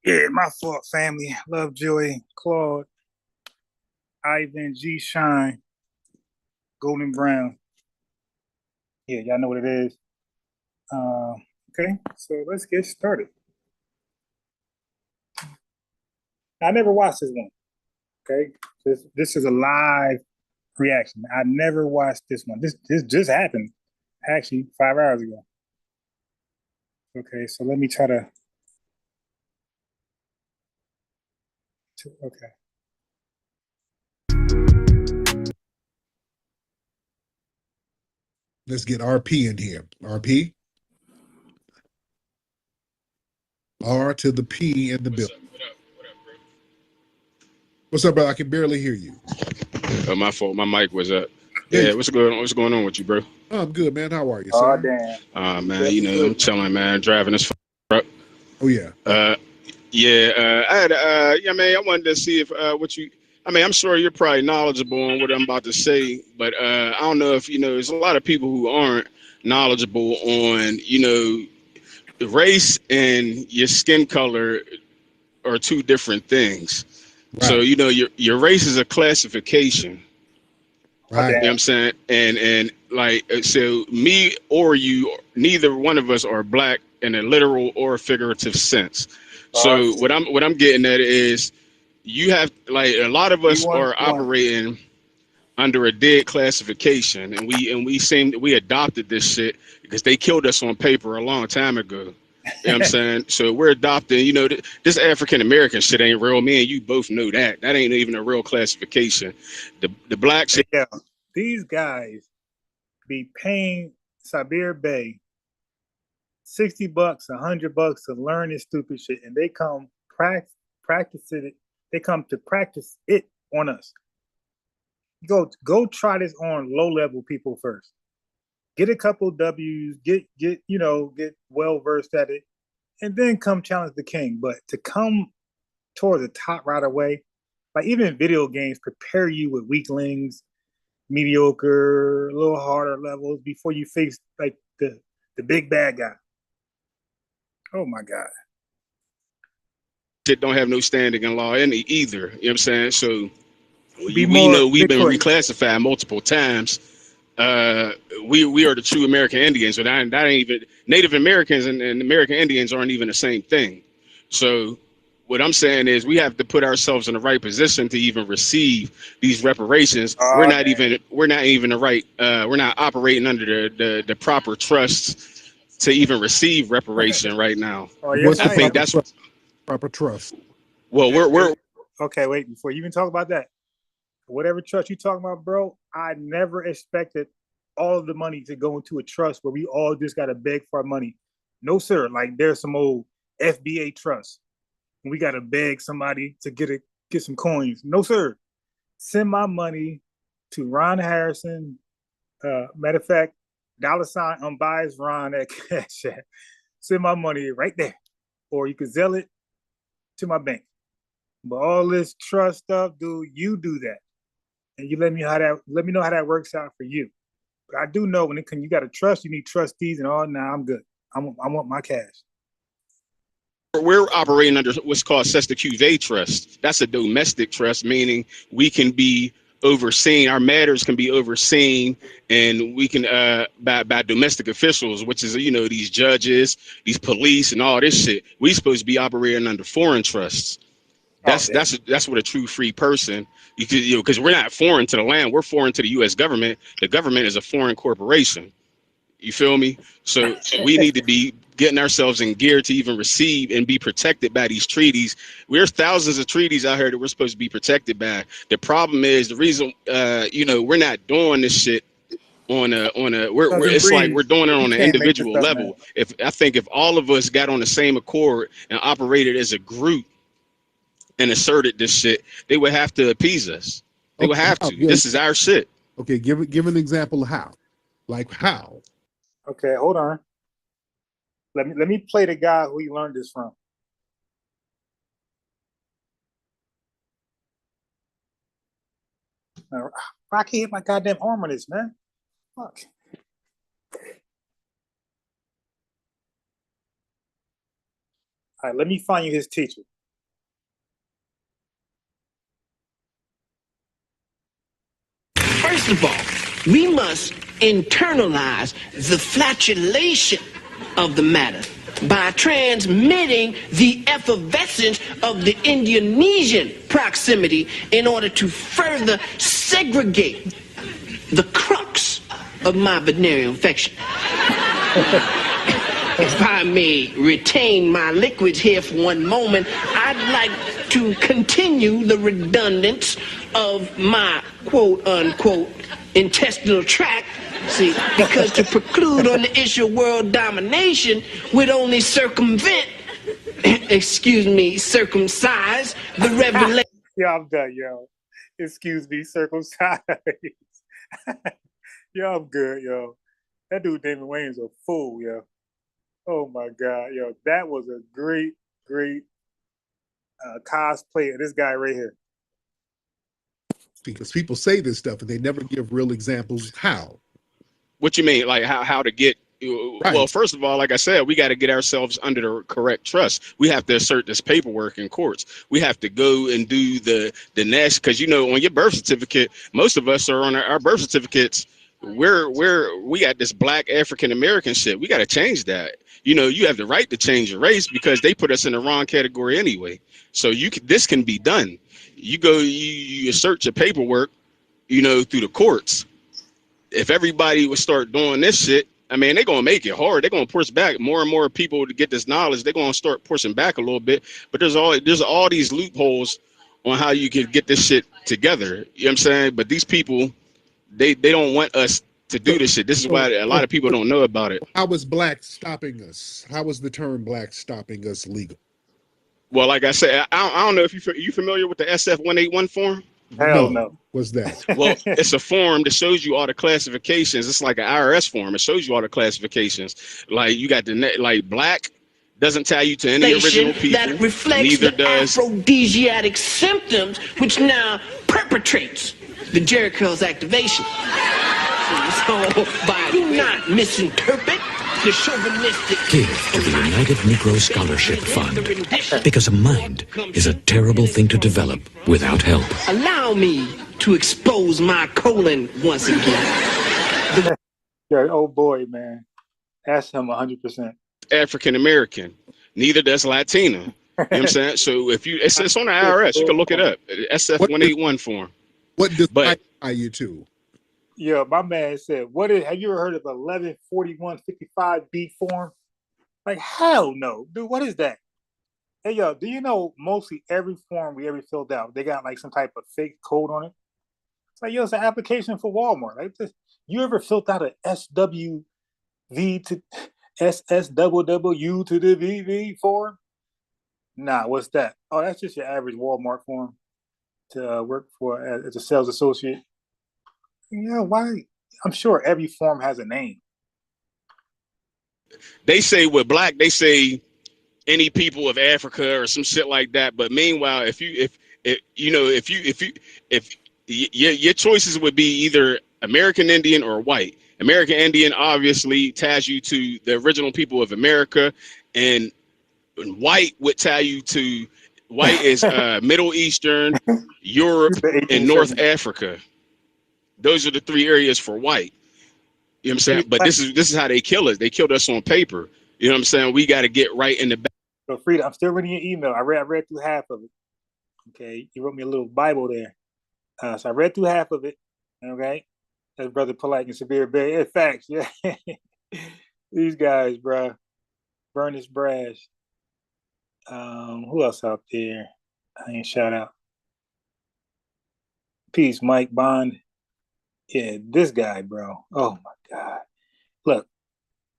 Yeah, my fault, family. Love, Joy, Claude, Ivan, G, Shine, Golden Brown. Yeah, y'all know what it is. Okay, so let's get started. I never watched this one. Okay, this is a live reaction. I never watched this one. This just happened, actually 5 hours ago. Okay, so let me try to. Okay. Let's get RP in here. RP. R to the P in the building. What up, bro? What's up, brother? I can barely hear you. Oh, my fault. My mic was up. Yeah, what's going on with you, bro? Oh, I'm good, man. How are you, Oh, sir? damn. Man, you know, I'm chilling, man, driving this truck. Oh, yeah. I had, yeah, man, I wanted to see if, I'm sure you're probably knowledgeable on what I'm about to say, but I don't know if, there's a lot of people who aren't knowledgeable on, the race and your skin color are two different things. Right. So, your race is a classification. Right. You know what I'm saying? And like, so me or you, neither one of us are black in a literal or figurative sense. So what I'm getting at is you have, like, a lot of us are operating under a dead classification, and we adopted this shit because they killed us on paper a long time ago. You know what I'm saying? So we're adopting, this African American shit ain't real. Me and you both know that. That ain't even a real classification. The black shit. Yeah, these guys be paying Sabir Bey $60, $100 to learn this stupid shit, and they come practice it. They come to practice it on us. Go try this on low level people first. Get a couple W's, get well versed at it, and then come challenge the king. But to come towards the top right away, like even video games prepare you with weaklings, mediocre, a little harder levels before you face like the big bad guy. Oh my God. Shit don't have no standing in law either. You know what I'm saying? So we know we've been reclassified multiple times. We are the true American Indians, so that ain't even Native Americans and American Indians aren't even the same thing. So what I'm saying is we have to put ourselves in the right position to even receive these reparations. We're not even the right. We're not operating under the proper trusts to even receive reparation right now. I think that's what proper trust. Well, we're okay. Wait, before you even talk about that, whatever trust you talking about, bro, I never expected all of the money to go into a trust where we all just got to beg for our money. No, sir. Like there's some old FBA trust. We got to beg somebody to get some coins. No, sir. Send my money to Ron Harrison. Matter of fact, $ unbiased Ron at Cash App. Send my money right there. Or you could sell it to my bank. But all this trust stuff, dude, you do that. And you let me know how that works out for you. But I do know when you got to trust, you need trustees and all. Nah, I'm good. I want my cash. We're operating under what's called cesta cuvee trust. That's a domestic trust, meaning we can be overseen. Our matters can be overseen, and we can by domestic officials, which is these judges, these police, and all this shit. We supposed to be operating under foreign trusts. That's what a true free person. Because we're not foreign to the land. We're foreign to the U.S. government. The government is a foreign corporation. You feel me? So we need to be getting ourselves in gear to even receive and be protected by these treaties. There's thousands of treaties out here that we're supposed to be protected by. The problem is the reason, we're not doing this shit it's like we're doing it on an individual level. If all of us got on the same accord and operated as a group and asserted this shit, they would have to appease us. They would have to. Yeah. This is our shit. Okay, give an example of how. Like how? Okay, hold on. Let me play the guy who he learned this from. I can't hit my goddamn arm on this, man. Fuck. All right, let me find you his teacher. we must internalize the flatulation of the matter by transmitting the effervescence of the Indonesian proximity in order to further segregate the crux of my venereal infection. If I may retain my liquids here for one moment, I'd like to continue the redundance of my quote-unquote intestinal tract. See, because to preclude on the issue of world domination would only circumvent, circumcise the revelation. Yo, I'm done, yo. Excuse me, circumcised. Yo, I'm good, yo. That dude David Wayne's a fool, yo. Oh my God, yo, that was a great cosplay of this guy right here. Because people say this stuff and they never give real examples how. What you mean, like how to get? Right. Well, first of all, like I said, we got to get ourselves under the correct trust. We have to assert this paperwork in courts. We have to go and do the next, because you know, on your birth certificate, most of us are on our birth certificates. We got this black African American shit. We got to change that. You know, you have the right to change your race because they put us in the wrong category anyway. So this can be done. You go, you assert your paperwork, you know, through the courts. If everybody would start doing this shit, I mean, they're going to make it hard. They're going to push back more and more people to get this knowledge. They're going to start pushing back a little bit. But there's all these loopholes on how you can get this shit together. You know what I'm saying? But these people, they don't want us to do this shit. This is why a lot of people don't know about it. How is black stopping us? How is the term black stopping us legal? Well, like I said, I don't know if you familiar with the SF-181 form. Hell no. What's that? Well, it's a form that shows you all the classifications. It's like an IRS form. It shows you all the classifications. Like you got like black doesn't tie you to any original people. That reflects Neither the does aphrodisiac symptoms, which now perpetrates the Jericho's activation. So by do not misinterpret the chauvinistic. Give to the United Negro Scholarship Fund, because a mind is a terrible thing to develop without help. Allow me to expose my colon once again. Yeah, oh boy, man. That's him 100%. African American. Neither does Latina. You know what I'm saying? So if it's on the IRS, you can look it up. SF-181 form. What does that tie you to? Yeah, my man said, have you ever heard of 114155B form? Like, hell no. Dude, what is that? Hey, yo, do you know mostly every form we ever filled out, they got like some type of fake code on it? It's like, yo, it's an application for Walmart. Like this. You ever filled out an SWV to SSWW to the VV form? Nah, what's that? Oh, that's just your average Walmart form to work for as a sales associate. Yeah, why? I'm sure every form has a name. They say with black, they say any people of Africa or some shit like that. But meanwhile, if your choices would be either American Indian or white. American Indian obviously ties you to the original people of America, and white would tie you to white is Middle Eastern, Europe, and North Africa. Those are the three areas for white. You know what I'm saying? But this is how they kill us. They killed us on paper. You know what I'm saying? We got to get right in the back. So Frida, I'm still reading your email. I read through half of it. Okay, you wrote me a little Bible there. So I read through half of it. Okay, that's Brother Polite and Severe Bay. In fact, yeah, these guys, bro. Bernice Brash. Who else out there? I ain't shout out. Peace, Mike Bond. Yeah, this guy, bro. Oh my God. Look,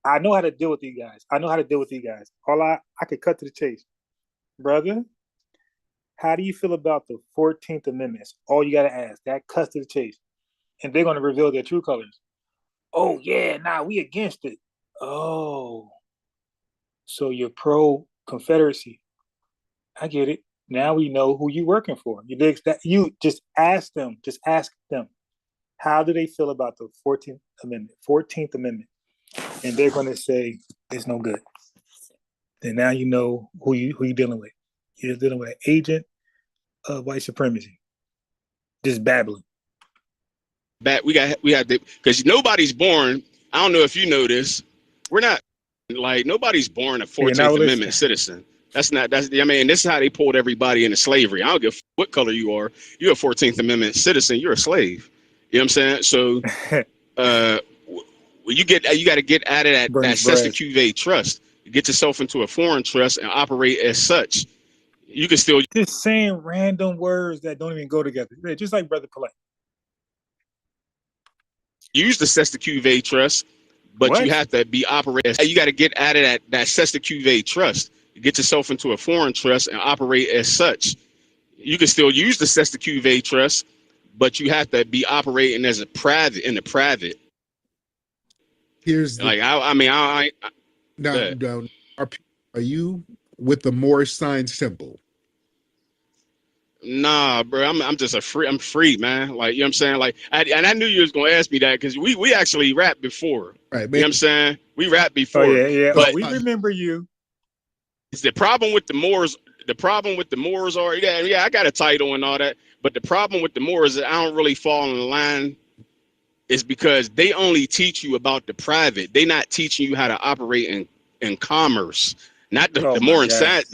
I know how to deal with these guys. All I could cut to the chase. Brother, how do you feel about the 14th Amendment? It's all you got to ask. That cuts to the chase. And they're going to reveal their true colors. Oh, yeah, we against it. Oh, so you're pro-Confederacy. I get it. Now we know who you're working for. You just ask them. How do they feel about the 14th Amendment? And they're going to say, it's no good. And now you know who you're dealing with. You're dealing with an agent of white supremacy. Just babbling. back. We had to, because nobody's born. I don't know if you know this. We're not like nobody's born a 14th Amendment citizen. That's not. That's. I mean, this is how they pulled everybody into slavery. I don't give what color you are. You're a 14th Amendment citizen. You're a slave. You know what I'm saying? So, you got to get out of that cesta cuvee trust. You get yourself into a foreign trust and operate as such. You can still just saying random words that don't even go together. Just like Brother Polite. Use the cesta cuvee trust, but you have to be operating. You got to get out of that cesta cuvee trust. You get yourself into a foreign trust and operate as such. You can still use the cesta cuvee trust, but you have to be operating as a private in the private. Here's the, like now, are you with the Moorish sign symbol? Nah, bro. I'm just I'm free, man. Like, you know what I'm saying? Like, I knew you was gonna ask me that because we actually rapped before. Right, man. You know what I'm saying? We rapped before. Oh, yeah. But we remember you. It's the problem with the Moors. The problem with the Moors are, yeah, I got a title and all that. But the problem with the Moors is that I don't really fall in line is because they only teach you about the private. They're not teaching you how to operate in commerce. Not the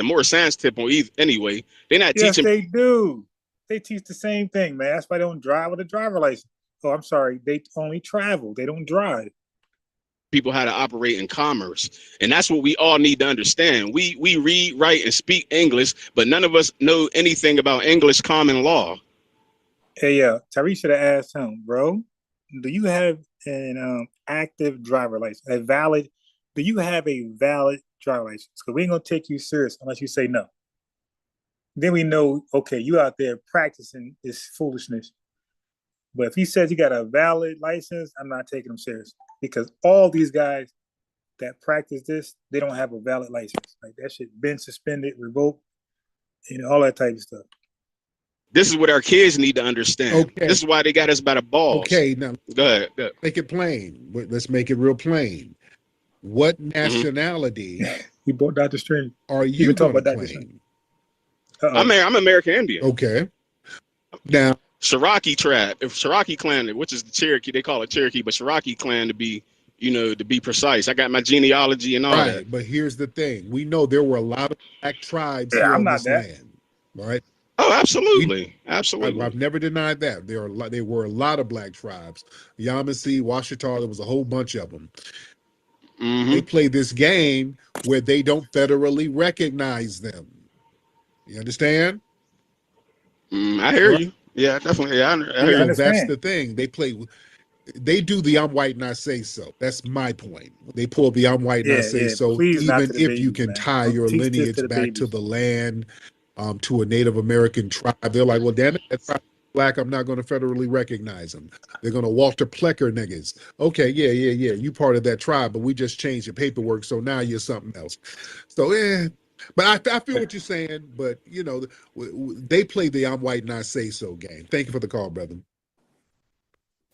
more science tip on either. Anyway, they're not teaching. Yes, they do. They teach the same thing, man. That's why they don't drive with a driver license. Oh, I'm sorry. They only travel. They don't drive. People how to operate in commerce, and that's what we all need to understand. We read, write, and speak English, but none of us know anything about English common law. Hey, Tariq should have asked him, bro. Do you have an active driver license? Do you have a valid driver license? Because we ain't gonna take you serious unless you say no. Then we know, okay, you out there practicing this foolishness. But if he says he got a valid license, I'm not taking him serious. Because all these guys that practice this, they don't have a valid license. Like that shit been suspended, revoked, all that type of stuff. This is what our kids need to understand. Okay. This is why they got us by the balls. Okay, now go ahead. Make it plain. Let's make it real plain. What nationality you brought Dr. String. Are you talking about Dr. String? I'm American Indian. Okay. Now Cherokee tribe, Cherokee clan, which is the Cherokee, they call it Cherokee, but Cherokee clan to be precise. I got my genealogy and all that. But here's the thing: we know there were a lot of black tribes here on this land, right? Oh, absolutely, absolutely. I've never denied that. There were a lot of black tribes. Yamasee, Washita, there was a whole bunch of them. Mm-hmm. They play this game where they don't federally recognize them. You understand? I hear you. Yeah, definitely. Yeah, I hear you. That's the thing. They do the I'm white and I say so. That's my point. They pull the I'm white and I say so, even if you can tie your lineage back to the land, to a Native American tribe. They're like, well, damn it, that tribe is black. I'm not going to federally recognize them. They're going to Walter Plecker niggas. Okay, yeah. You part of that tribe, but we just changed your paperwork, so now you're something else. So, but I feel what you're saying, but, they play the I'm white and I say so game. Thank you for the call, brother.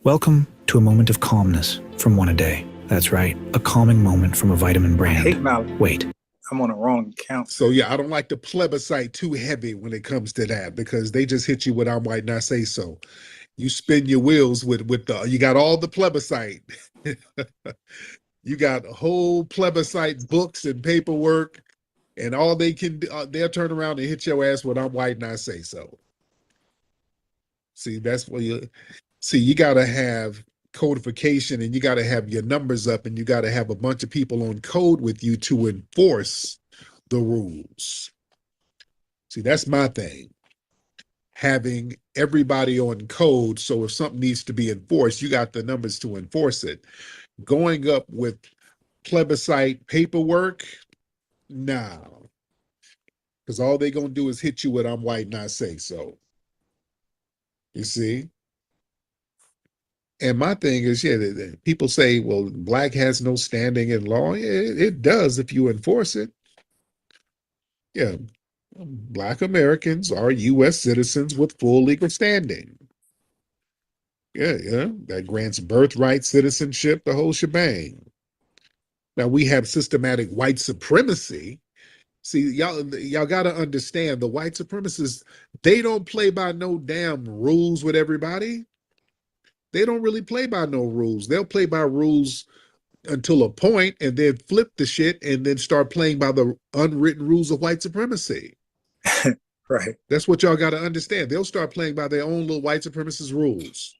Welcome to a moment of calmness from One A Day. That's right, a calming moment from a vitamin brand. Wait. I'm on the wrong account. So, I don't like the plebiscite too heavy when it comes to that because they just hit you with I'm white and I say so. You spin your wheels with you got all the plebiscite. You got whole plebiscite books and paperwork. And all they can do, they'll turn around and hit your ass with I'm white and I say so. See, that's what you got to have codification and you got to have your numbers up and you got to have a bunch of people on code with you to enforce the rules. See, that's my thing. Having everybody on code, so if something needs to be enforced, you got the numbers to enforce it. Going up with plebiscite paperwork, no, because all they're going to do is hit you with I'm white and I say so. You see? And my thing is, people say, well, black has no standing in law. Yeah, it does if you enforce it. Yeah, black Americans are U.S. citizens with full legal standing. Yeah, that grants birthright, citizenship, the whole shebang. Now, we have systematic white supremacy. See, y'all got to understand the white supremacists, they don't play by no damn rules with everybody. They don't really play by no rules. They'll play by rules until a point and then flip the shit and then start playing by the unwritten rules of white supremacy. Right. That's what y'all got to understand. They'll start playing by their own little white supremacist rules.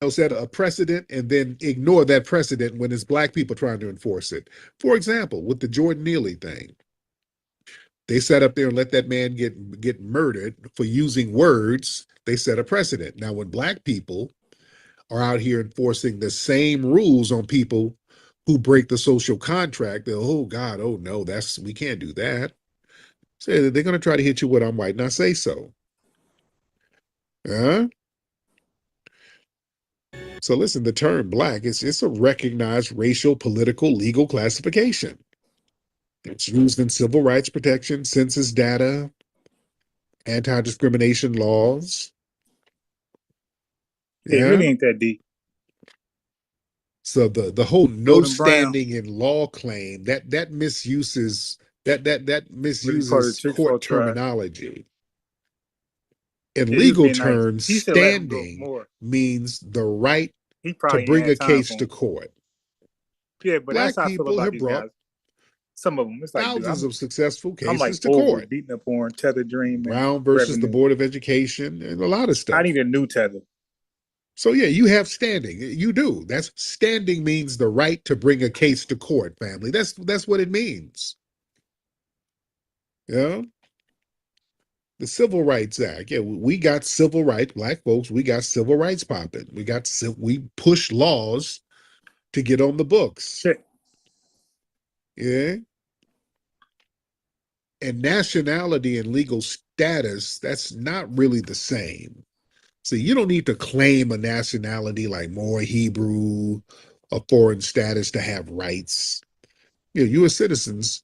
They'll set a precedent and then ignore that precedent when it's black people trying to enforce it. For example, with the Jordan Neely thing, they sat up there and let that man get murdered for using words. They set a precedent. Now, when black people are out here enforcing the same rules on people who break the social contract, oh God, oh no, we can't do that. So they're going to try to hit you with I'm white and I say so. Huh? So listen, the term black, it's a recognized racial, political, legal classification. It's used in civil rights protection, census data, anti-discrimination laws. It really ain't that deep. So the whole no standing in law claim that misuses court terminology. In legal terms, standing means the right to bring a case to court. Yeah, but black that's how I feel about these guys. Some of them, it's like thousands of successful cases like to court. Beating up on Tether Dream, Brown versus the Board of Education, and a lot of stuff. I need a new Tether. So yeah, you have standing. You do. That's standing means the right to bring a case to court, family. That's what it means. Yeah. The Civil Rights Act. Yeah, we got civil rights, black folks, we got civil rights popping. We push laws to get on the books. Shit. Yeah. And nationality and legal status, that's not really the same. See, you don't need to claim a nationality like Moor, Hebrew, a foreign status to have rights. You know, U.S. citizens,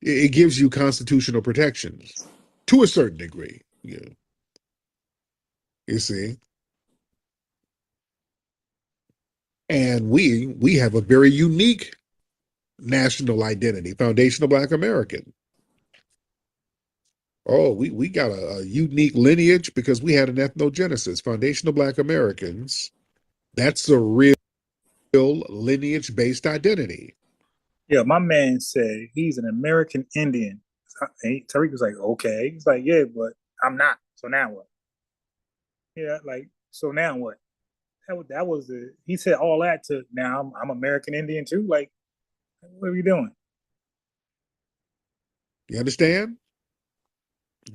it gives you constitutional protections to a certain degree. Yeah. You see? And we have a very unique national identity, foundational Black American. Oh, we got a unique lineage because we had an ethnogenesis. Foundational Black Americans, that's a real lineage-based identity. Yeah, my man said he's an American Indian. Tariq was like, okay. He's like, yeah, but I'm not. So now what? Yeah, like, so now what? That was he said all that to now I'm American Indian too. Like, what are you doing? You understand?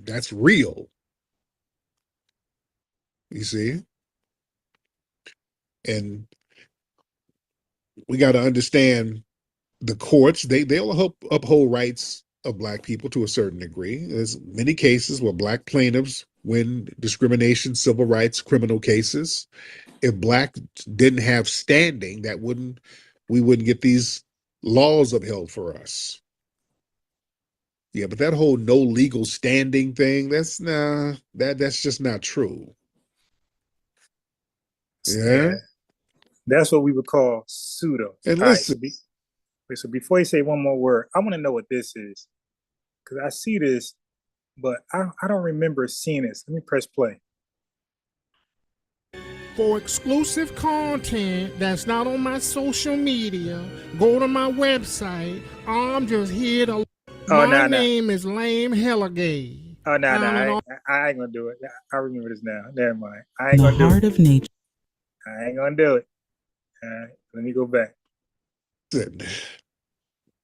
That's real. You see? And we got to understand the courts, they'll uphold rights of Black people to a certain degree. There's many cases where Black plaintiffs win discrimination, civil rights, criminal cases. If Black didn't have standing, we wouldn't get these laws upheld for us. Yeah, but that whole no legal standing thing, that's just not true. Yeah. That's what we would call pseudo. And listen. So before you say one more word, I want to know what this is. Because I see this, but I don't remember seeing this. Let me press play. For exclusive content that's not on my social media, go to my website. I'm just here to... My name is Lame Helligay. Oh, no, I ain't gonna do it. I remember this now. Never mind. I ain't gonna do it. The heart of nature. I ain't gonna do it. Let me go back.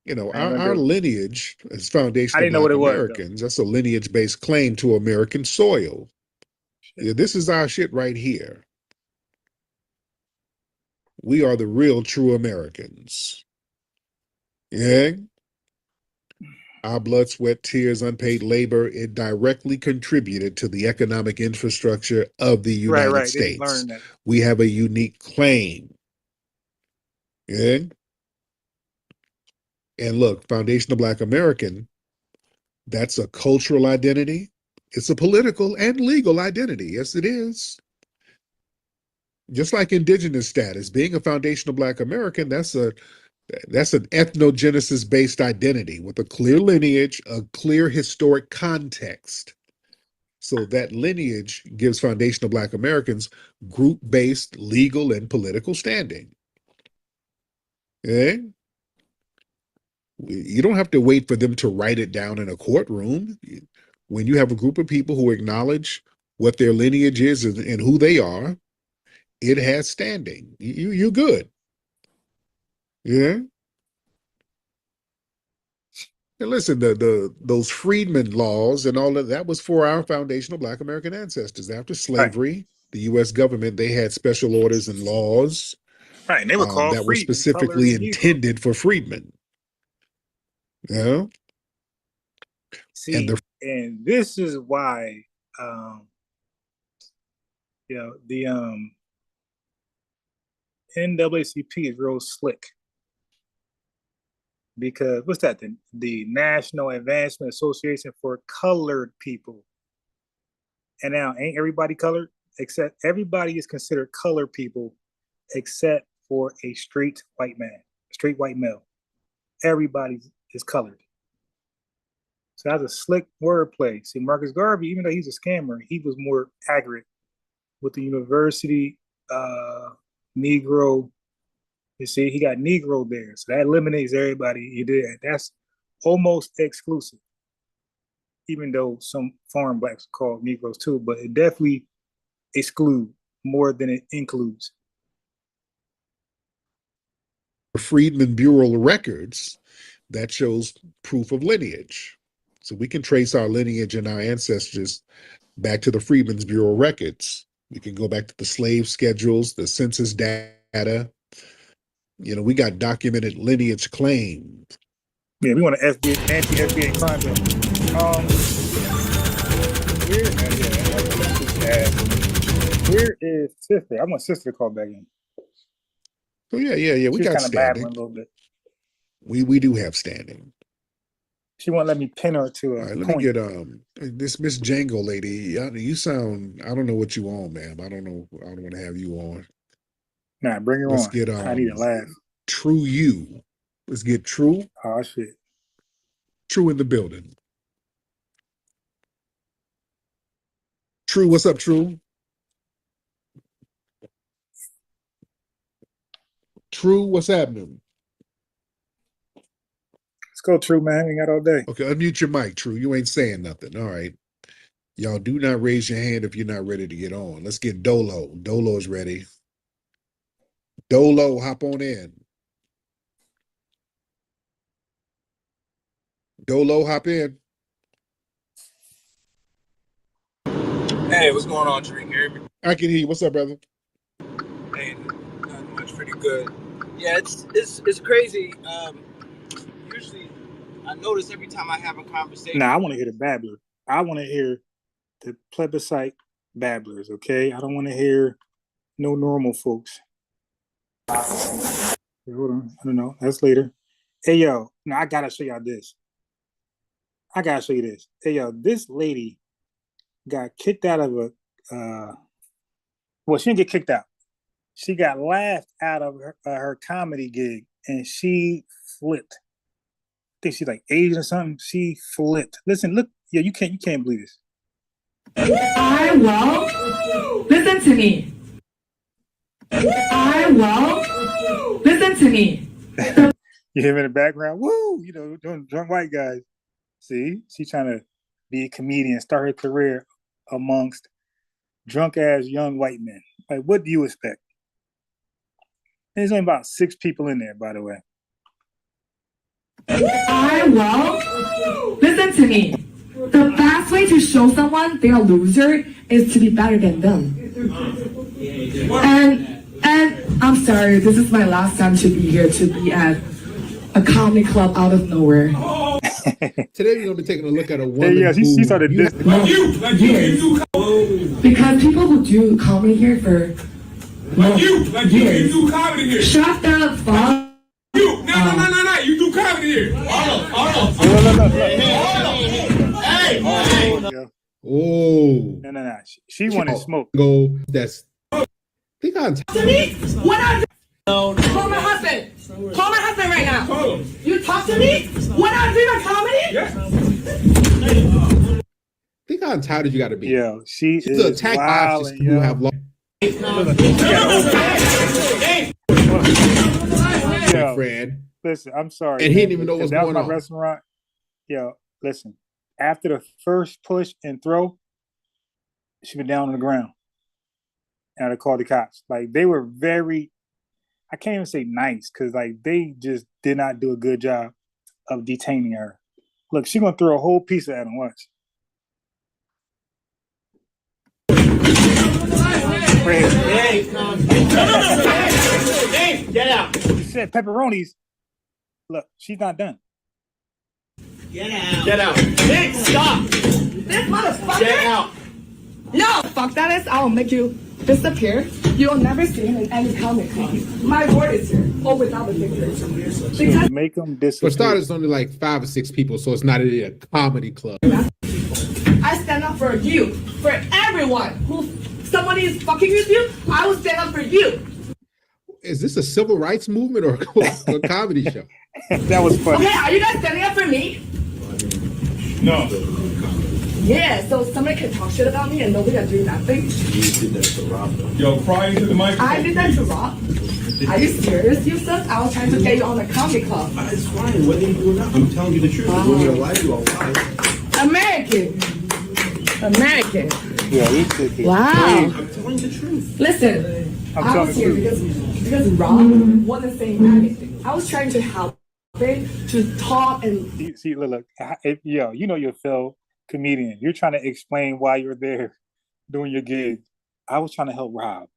You know, our lineage is foundational Black Americans. That's a lineage-based claim to American soil. Yeah, this is our shit right here. We are the real true Americans. Yeah? Our blood, sweat, tears, unpaid labor, it directly contributed to the economic infrastructure of the United States. We have a unique claim. Yeah? And look, foundational Black American, that's a cultural identity. It's a political and legal identity. Yes, it is. Just like indigenous status, being a foundational Black American, that's an ethnogenesis-based identity with a clear lineage, a clear historic context. So that lineage gives foundational Black Americans group-based legal and political standing. Okay? You don't have to wait for them to write it down in a courtroom. When you have a group of people who acknowledge what their lineage is and who they are, it has standing. You're good. Yeah. And listen, those freedmen laws and all of that was for our foundational Black American ancestors. After slavery, the U.S. government, they had special orders and laws and they were called that were specifically intended for freedmen. Yeah. See, and this is why, the NAACP is real slick. Because what's that? The National Advancement Association for Colored People. And now ain't everybody colored? Except everybody is considered colored people except for a straight white man, straight white male. Everybody is colored. So that's a slick wordplay. See, Marcus Garvey, even though he's a scammer, he was more accurate with the university Negro. You see, he got Negro there. So that eliminates everybody he did. That's almost exclusive. Even though some foreign Blacks are called Negroes too, but it definitely excludes more than it includes. Freedmen Bureau records that shows proof of lineage. So we can trace our lineage and our ancestors back to the Freedmen's Bureau records. We can go back to the slave schedules, the census data. You know, we got documented lineage claims. Yeah, we want an anti-FBA crime bill. Where is Sister? I want Sister to call back in. Oh yeah. We got standing. A little bit. We do have standing. She won't let me pin her to a All right, let point. me get this Miss Django lady. You sound, I don't know what you on, ma'am. I don't want to have you on. Nah, bring her Let's on. Get I need a laugh. True you. Let's get True. Oh shit. True in the building. True, what's up, True? True, what's happening? Let's go, True, man. We got all day. Okay, unmute your mic, True. You ain't saying nothing. All right. Y'all do not raise your hand if you're not ready to get on. Let's get Dolo. Dolo is ready. Dolo, hop on in. Dolo, hop in. Hey, what's going on, Tariq? Here? I can hear you. What's up, brother? Hey, not much. Pretty good. Yeah, it's crazy. Usually, I notice every time I have a conversation. Nah, I want to hear the babbler. I want to hear the plebiscite babblers. Okay, I don't want to hear no normal folks. Hold on, I don't know. That's later. Hey yo, now I gotta show y'all this. Hey yo, this lady got kicked out of a. Well, she didn't get kicked out. She got laughed out of her comedy gig, and she flipped. I think she's like Asian or something. She flipped. Listen, look, yeah, you can't believe this. I will listen to me. Listen to me. You hear him in the background? Woo! You know, doing drunk white guys. See, she's trying to be a comedian, start her career amongst drunk ass young white men. Like, what do you expect? There's only about 6 people in there, by the way. I will listen to me. The best way to show someone they're a loser is to be better than them. And I'm sorry, this is my last time to be here, to be at a comedy club out of nowhere. Today we're gonna be taking a look at a woman. Yeah, she started this. Because people who do comedy here for you do comedy here. Shut the fuck. You no. You do comedy here. Hold on. Hey. Oh. No. She wanted smoke. Go. That's. Think on. To me, when I call my husband. Call my husband right now. Call him. You talk to me when I do the comedy. Yeah. Think how how entitled you got to be? Yeah, she's to attack options who have lost. Yo, friend. Listen, I'm sorry. And he didn't even know what's going on. Restaurant. Yo, listen. After the first push and throw, she been down on the ground. And I called the cops. Like, they were very, I can't even say nice, because like they just did not do a good job of detaining her. Look, she's gonna throw a whole piece of that on lunch. Hey, get out. You said pepperonis. Look, she's not done. Get out. Get out. Nick, stop. This motherfucker. Get out. No, fuck that is. I'll make you disappear. You'll never see him in any comic con. My word is here. Oh, without the pictures. Because make them disappear. For starters, only like 5 or 6 people, so it's not a comedy club. I stand up for you, for everyone who somebody is fucking with you. I will stand up for you. Is this a civil rights movement or a comedy show? That was funny. Okay, are you guys standing up for me? No. Yeah, so somebody can talk shit about me and nobody can do nothing. You did that to Rob, though. Yo, cry into the microphone. I did that to Rob. Are you serious, you suck? I was trying to get you on the comedy club. It's fine. What are you doing now? I'm telling you the truth. If you want me to lie to you, I'll lie. American. Yeah, we should be. Wow. I'm telling you the truth. Listen, I'm I was here because Rob wasn't saying anything. I was trying to help him to talk and see. Look. Yo, you know you're a fellow comedian. You're trying to explain why you're there doing your gig. I was trying to help Rob.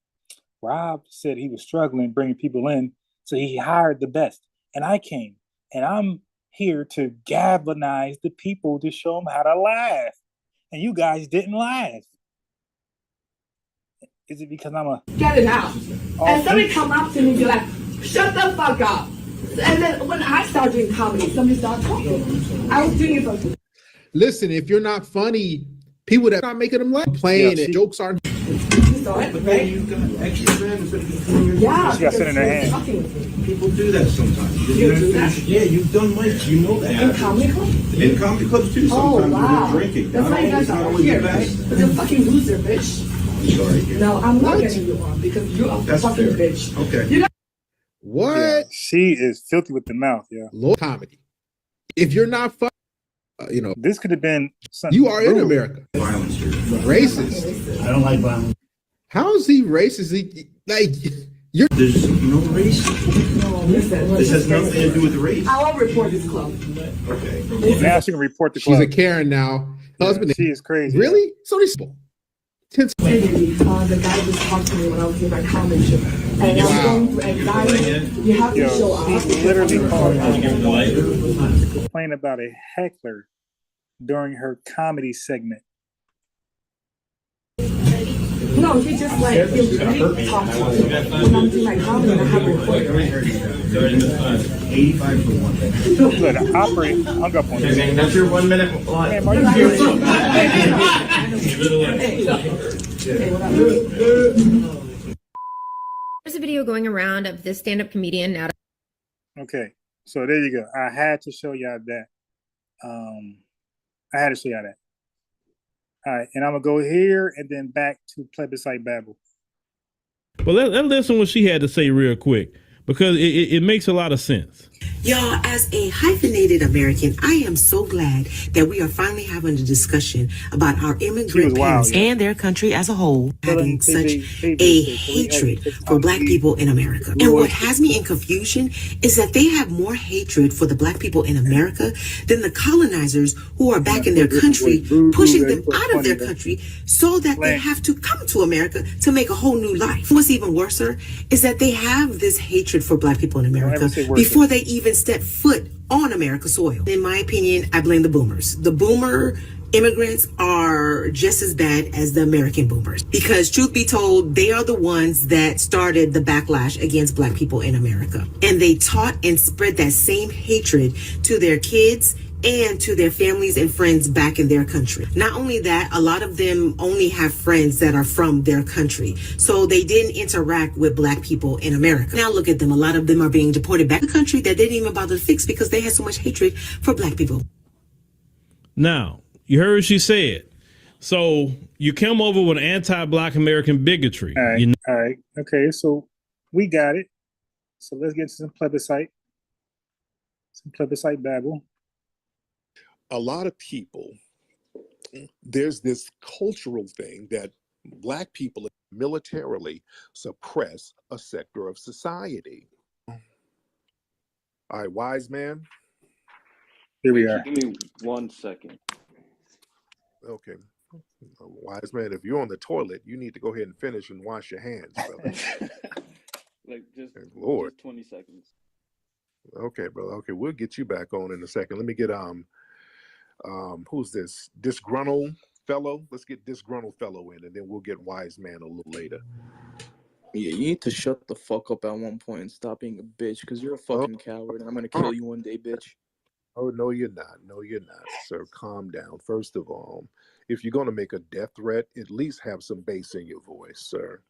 Rob said he was struggling bringing people in, so he hired the best. And I came, and I'm here to galvanize the people to show them how to laugh. And you guys didn't laugh. Is it because I'm a... Get it out. And somebody come up to me and be like, shut the fuck up. And then when I start doing comedy, somebody start talking. I was doing it for... Listen, if you're not funny, people that are not making them laugh, playing and jokes aren't... You saw it, right? You've got extra grand instead of just doing your Yeah. She got it in her hand. People do that sometimes. You do that? Yeah, you've done mics. You know that. In comedy club? In comedy clubs too. Oh, Sometimes wow. you're drinking. That's why you guys are here, right? But you're a fucking loser, bitch. I'm sorry. No, I'm not getting you on because you're a fucking bitch. Okay. You know? What? Yeah, she is filthy with the mouth, yeah. Low comedy. If you're not funny, you know. This could have been something. You are in America. Violence. Racist. I don't like violence. How is he racist? You're... There's no race. No, listen. This has nothing to do with the race. I will report this club. Okay. Now she can report the club. She's a Karen now. Husband. She is crazy. Really? So these people. The guy just talked to me when I was in my comedy show. And I was going through anxiety. You have to show up. He literally called to complain about a heckler during her comedy segment. No, he just like he'll talk to me when I'm doing my comedy and I have recorded. 85 for 1. Look, the operator hung up on you. That's your 1 minute. Damn, are you serious? There's a video going around of this stand-up comedian now. Okay, so there you go. I had to show y'all that. I had to show y'all that. All right, and I'm gonna go here and then back to Plebiscite Babble. Well, let's listen what she had to say real quick, because it makes a lot of sense. Y'all, as a hyphenated American, I am so glad that we are finally having a discussion about our immigrant parents and their country as a whole having such a hatred for Black people in America. And what has me in confusion is that they have more hatred for the Black people in America than the colonizers who are back in their country, pushing them out of their country so that they have to come to America to make a whole new life. What's even worse is that they have this hatred for Black people in America before they even step foot on America's soil. In my opinion, I blame the boomers. The boomer immigrants are just as bad as the American boomers, because truth be told, they are the ones that started the backlash against Black people in America. And they taught and spread that same hatred to their kids and to their families and friends back in their country. Not only that, a lot of them only have friends that are from their country. So they didn't interact with Black people in America. Now look at them. A lot of them are being deported back to the country that they didn't even bother to fix because they had so much hatred for Black people. Now, you heard what she said. So you come over with anti-Black American bigotry. All right, You know? all right, okay. So we got it. So let's get to some plebiscite babble. A lot of people, there's this cultural thing that Black people militarily suppress a sector of society. All right, wise man. Here we are. Give me 1 second. Okay. Wise man, if you're on the toilet, you need to go ahead and finish and wash your hands, brother. Like just 20 seconds. Okay, brother. Okay, we'll get you back on in a second. Let me get who's this? Disgruntled fellow. Let's get disgruntled fellow in, and then we'll get wise man a little later. Yeah, you need to shut the fuck up at one point and stop being a bitch, because you're a fucking coward, and I'm gonna kill you one day, bitch. Oh, no, you're not. No, you're not, sir. Calm down. First of all, if you're going to make a death threat, at least have some bass in your voice, sir.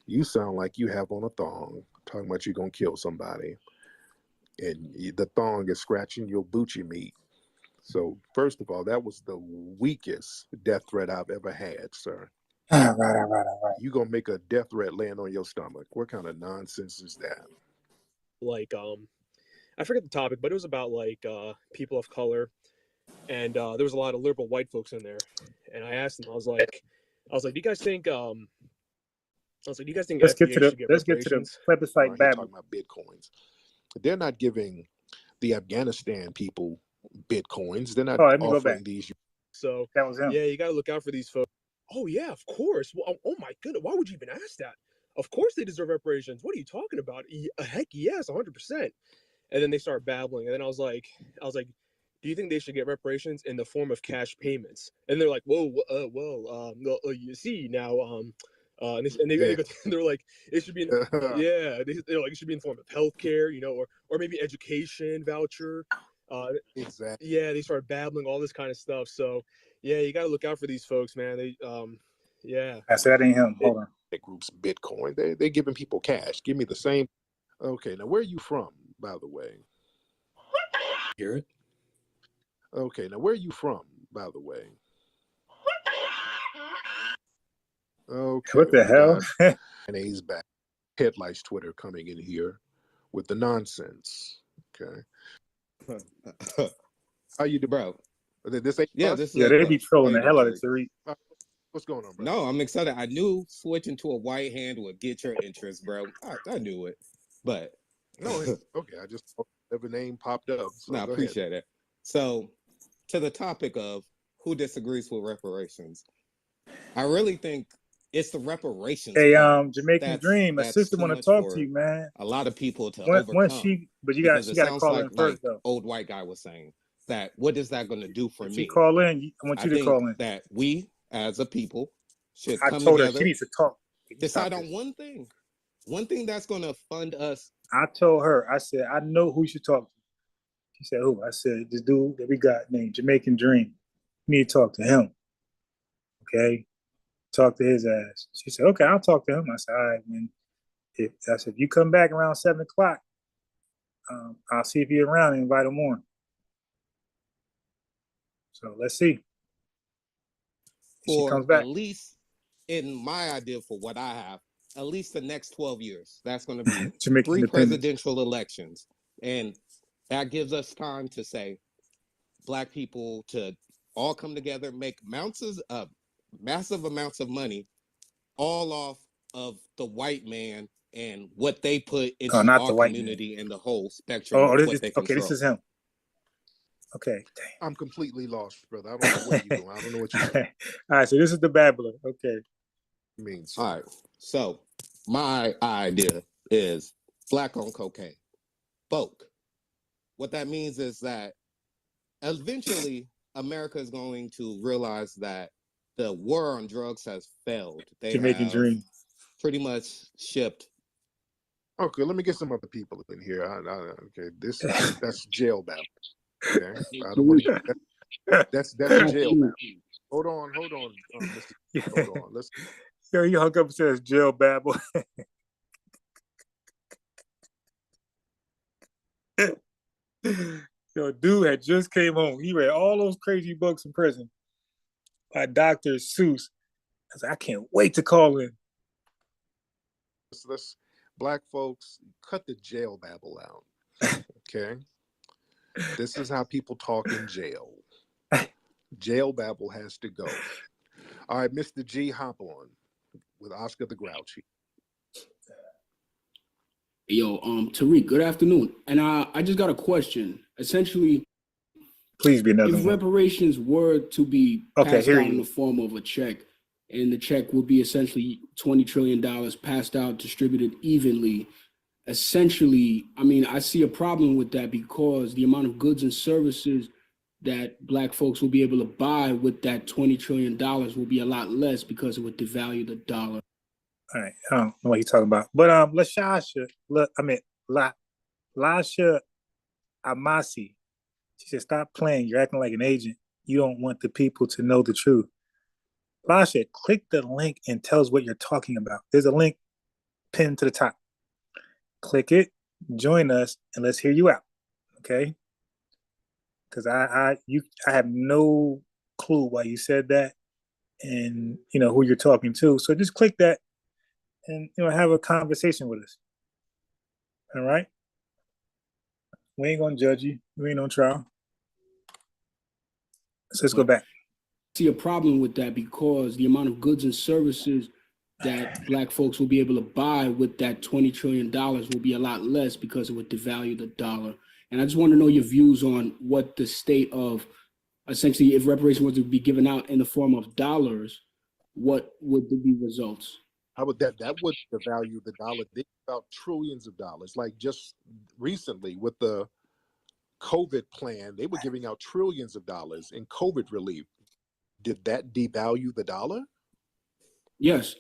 You sound like you have on a thong, talking about you're going to kill somebody, and the thong is scratching your Bucci meat. So, first of all, that was the weakest death threat I've ever had, sir. All right. You going to make a death threat laying on your stomach. What kind of nonsense is that? Like, I forget the topic, but it was about like people of color, and there was a lot of liberal white folks in there. And I asked them, I was like, do you guys think let's get to the plebiscite babble. Talking about bitcoins. They're not giving the Afghanistan people bitcoins. They're not offering these. So that was him. Yeah, you got to look out for these folks. Oh yeah, of course. Well, oh my goodness, why would you even ask that? Of course they deserve reparations. What are you talking about? Heck yes, 100%. And then they start babbling, and then I was like, do you think they should get reparations in the form of cash payments? And they're like, whoa, you see now, and they're like, it should be, they're like, it should be in the form of healthcare, or maybe education voucher. Exactly. Yeah, they start babbling all this kind of stuff. So yeah, you got to look out for these folks, man. They, yeah. I said that ain't him. Hold on. That group's Bitcoin. They're giving people cash. Give me the same. Okay, now where are you from, by the way? Hear it? Okay, now where are you from, by the way? Okay. What the hell? And he's back. Headlights Twitter coming in here with the nonsense. Okay. How you do, bro? This ain't they be trolling the hell out of Tariq. What's going on, bro? No, I'm excited. I knew switching to a white hand would get your interest, bro. I knew it, but no. Okay, I just have a name popped up. So I appreciate it. So, to the topic of who disagrees with reparations, I really think it's the reparations. Hey, Jamaican Dream, my sister want to talk to you, man. A lot of people to overcome. She got to call in first, though. Old white guy was saying that. What is that going to do for me? You call in. I want you to call in. That we, as a people, should come together. I told her she needs to talk. Decide on one thing that's going to fund us. I told her. I said, I know who you should talk to. She said, who? I said, this dude that we got named Jamaican Dream. You need to talk to him. Okay? Talk to his ass. She said, okay, I'll talk to him. I said, all right, man. I said, if you come back around 7 o'clock, I'll see if you're around and invite him on. So let's see. For she comes back. At least in my idea for what I have, at least the next 12 years, that's going to be 3 presidential elections. And that gives us time to say, Black people to all come together, make massive amounts of money, all off of the white man and what they put into our community and the whole spectrum of what they control. Okay, this is him. Okay. I'm completely lost, brother. I don't know what you're doing. I don't know what you're doing. All right, so this is the babbler. Okay. All right. So my idea is Black on cocaine. Folk. What that means is that eventually America is going to realize that the war on drugs has failed. They Jamaican Dream pretty much shipped. Okay, let me get some other people in here. Okay, that's jail battle. Okay, I don't want to, that's jail battle. Hold on, Mr. Hold on. Let's. Yo, he hung up and says jail babble. Yo, dude had just came home. He read all those crazy books in prison. by Dr. Seuss. I was like, I can't wait to call in. Let's black folks cut the jail babble out. Okay. This is how people talk in jail. Jail babble has to go. All right, Mr. G, hop on with Oscar the Grouchy. Yo, Tariq, good afternoon. And I just got a question. Essentially, please be another if one. reparations were to be passed out in the form of a check, and the check would be essentially $20 trillion passed out, distributed evenly, essentially, I mean, I see a problem with that because the amount of goods and services that black folks will be able to buy with that $20 trillion will be a lot less because it would devalue the dollar. All right, I don't know what he's talking about. But Lasha Amasi, she said, stop playing. You're acting like an agent. You don't want the people to know the truth. Lasha, click the link and tell us what you're talking about. There's a link pinned to the top. Click it, join us, and let's hear you out. Okay? Because I have no clue why you said that, and you know who you're talking to. So just click that, and have a conversation with us. All right? We ain't gonna judge you. We ain't on trial. So let's go back. I see a problem with that because the amount of goods and services that black folks will be able to buy with that $20 trillion will be a lot less because it would devalue the dollar. And I just want to know your views on what the state of, essentially, if reparation was to be given out in the form of dollars, what would be results? How would that would devalue the dollar? Think about trillions of dollars. Like just recently with the COVID plan, they were giving out trillions of dollars in COVID relief. Did that devalue the dollar? Yes,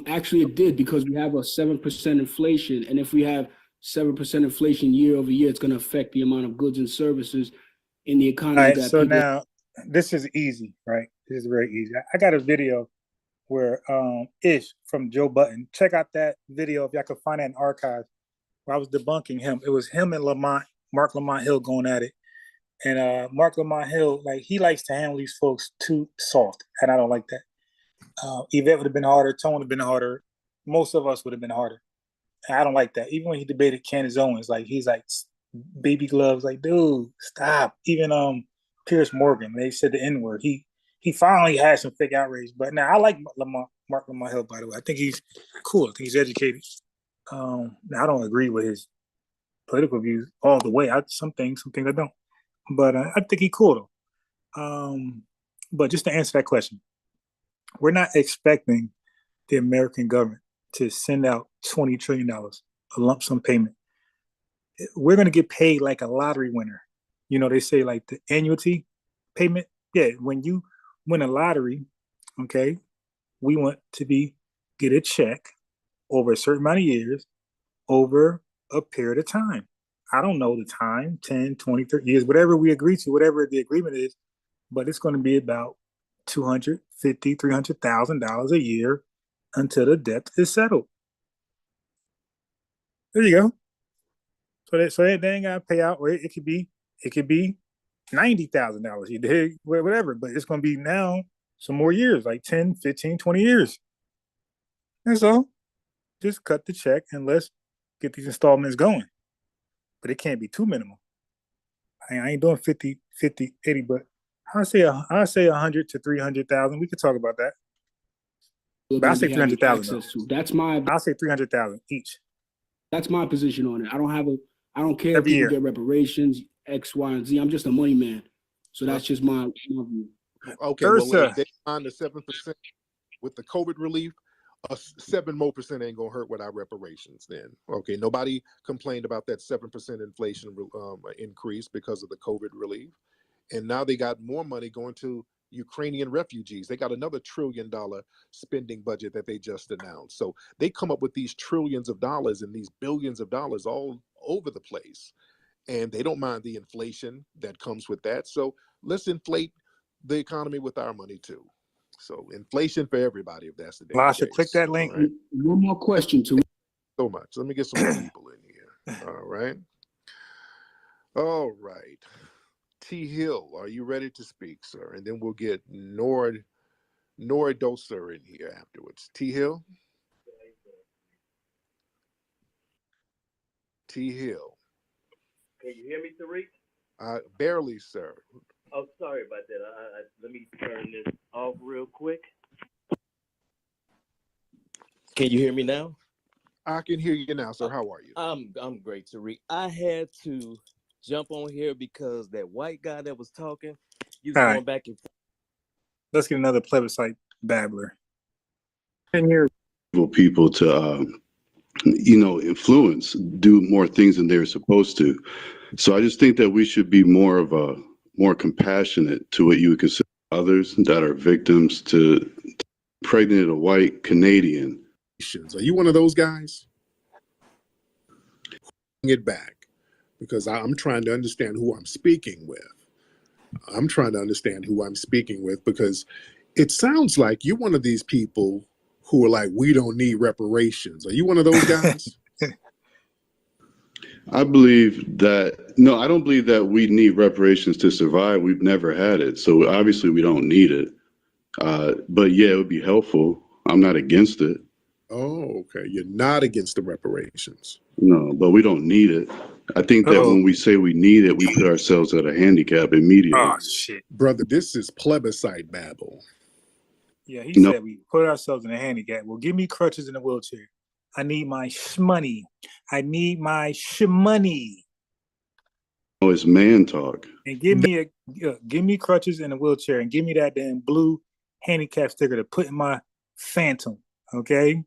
actually it did, because we have a 7% inflation, and if we have 7% inflation year over year, it's going to affect the amount of goods and services in the economy. All right, so now this is easy, right? This is very easy. I got a video where Ish from Joe Button. Check out that video if y'all can find that in archives. Where I was debunking him. It was him and Mark Lamont Hill going at it. And Mark Lamont Hill, like, he likes to handle these folks too soft, and I don't like that. Yvette would have been harder. Tone would have been harder. Most of us would have been harder. And I don't like that. Even when he debated Candace Owens, like, he's like, baby gloves, like, dude, stop. Even Pierce Morgan, they said the N-word. He finally had some fake outrage. But now I like Mark Lamont Hill, by the way. I think he's cool. I think he's educated. Now I don't agree with his political views all the way. Some things I don't. But I think he's cool though. But just to answer that question, we're not expecting the American government to send out $20 trillion, a lump sum payment. We're going to get paid like a lottery winner. You know, they say like the annuity payment. Yeah, when you win a lottery, okay, we want to get a check over a certain amount of years over a period of time. I don't know the time, 10, 20, 30 years, whatever we agree to, whatever the agreement is, but it's going to be about $250,000, $300,000 a year until the debt is settled. There you go. So they ain't got to pay out. Or it could be $90,000. You did whatever, but it's going to be now some more years, like 10, 15, 20 years. And so just cut the check and let's get these installments going. But it can't be too minimal. I ain't doing 50, 80, but I say 100 to 300,000. We could talk about that. But I say 300,000. I'll say 300,000 each. That's my position on it. I don't care if people get reparations, X, Y, and Z. I'm just a money man. So that's just my view. Okay, well, if they find the 7% with the COVID relief, 7% more ain't gonna hurt with our reparations then. Okay, nobody complained about that 7% inflation increase because of the COVID relief. And now they got more money going to Ukrainian refugees. They got another $1 trillion spending budget that they just announced. So they come up with these trillions of dollars and these billions of dollars all over the place. And they don't mind the inflation that comes with that. So let's inflate the economy with our money too. So inflation for everybody, if that's the case. Lasha, click that link. Right. One more question to so much. Let me get some more people in here. All right. All right. T. Hill, are you ready to speak, sir? And then we'll get Nord Nora Doser in here afterwards. T Hill. T Hill. Can you hear me, Tariq? Barely, sir. Oh, sorry about that. Let me turn this off real quick. Can you hear me now? I can hear you now, sir. How are you? I'm great, Tariq. I had to jump on here because that white guy that was talking, you was going back and forth. Let's get another plebiscite babbler. People to influence, do more things than they're supposed to. So I just think that we should be more compassionate to what you would consider others that are victims to pregnant a white Canadian. Are you one of those guys? It back, because I'm trying to understand who I'm speaking with. Because it sounds like you're one of these people who are like, we don't need reparations. Are you one of those guys? I believe that, no, I don't believe that we need reparations to survive. We've never had it. So obviously we don't need it. But yeah, it would be helpful. I'm not against it. Oh, okay. You're not against the reparations. No, but we don't need it. I think that when we say we need it, we put ourselves at a handicap immediately. Oh, shit. Brother, this is plebiscite babble. Yeah, he said we put ourselves in a handicap. Well, give me crutches in a wheelchair. I need my shmoney. I need my shmoney. Oh, it's man talk. And give me crutches in a wheelchair and give me that damn blue handicap sticker to put in my Phantom. Okay?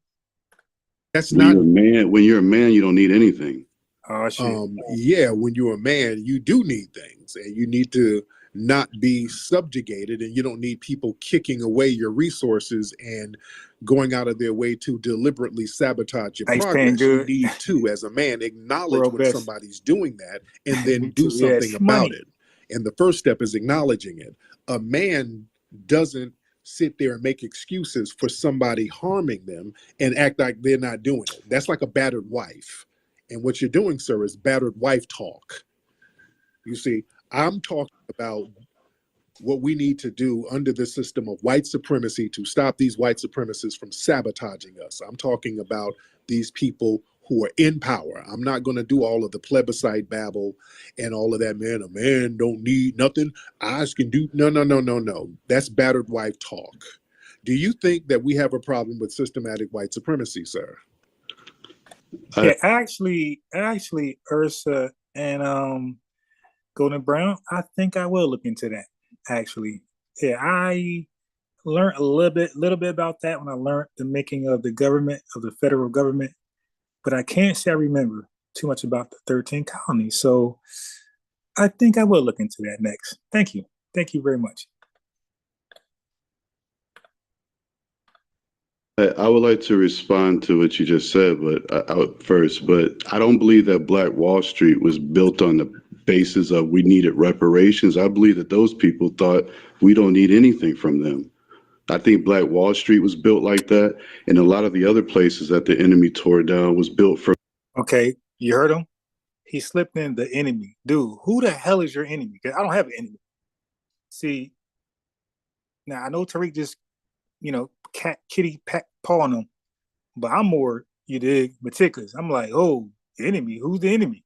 That's not when you're a man, you don't need anything. Oh shit. Yeah, when you're a man, you do need things, and you need to not be subjugated, and you don't need people kicking away your resources and going out of their way to deliberately sabotage your progress. You need to, as a man, acknowledge when somebody's doing that and then do something about it. And the first step is acknowledging it. A man doesn't sit there and make excuses for somebody harming them and act like they're not doing it. That's like a battered wife. And what you're doing, sir, is battered wife talk. You see, I'm talking about what we need to do under the system of white supremacy to stop these white supremacists from sabotaging us. I'm talking about these people who are in power. I'm not going to do all of the plebiscite babble and all of that, man. A man don't need nothing. Eyes can do. No. That's battered wife talk. Do you think that we have a problem with systematic white supremacy, sir? Yeah, actually, Ursa and Golden Brown, I think I will look into that. Actually, yeah, I learned a little bit about that when I learned the making of the government, of the federal government, but I can't say I remember too much about the 13 colonies. So I think I will look into that next. Thank you very much. I would like to respond to what you just said, but I don't believe that Black Wall Street was built on the basis of we needed reparations. I believe that those people thought we don't need anything from them. I think Black Wall Street was built like that, and a lot of the other places that the enemy tore down was built for. Okay, you heard him? He slipped in the enemy. Dude, who the hell is your enemy? Because I don't have an enemy. See, now I know Tariq just, kitty paw on him, but I'm more, you dig, meticulous. I'm like, oh, the enemy, who's the enemy?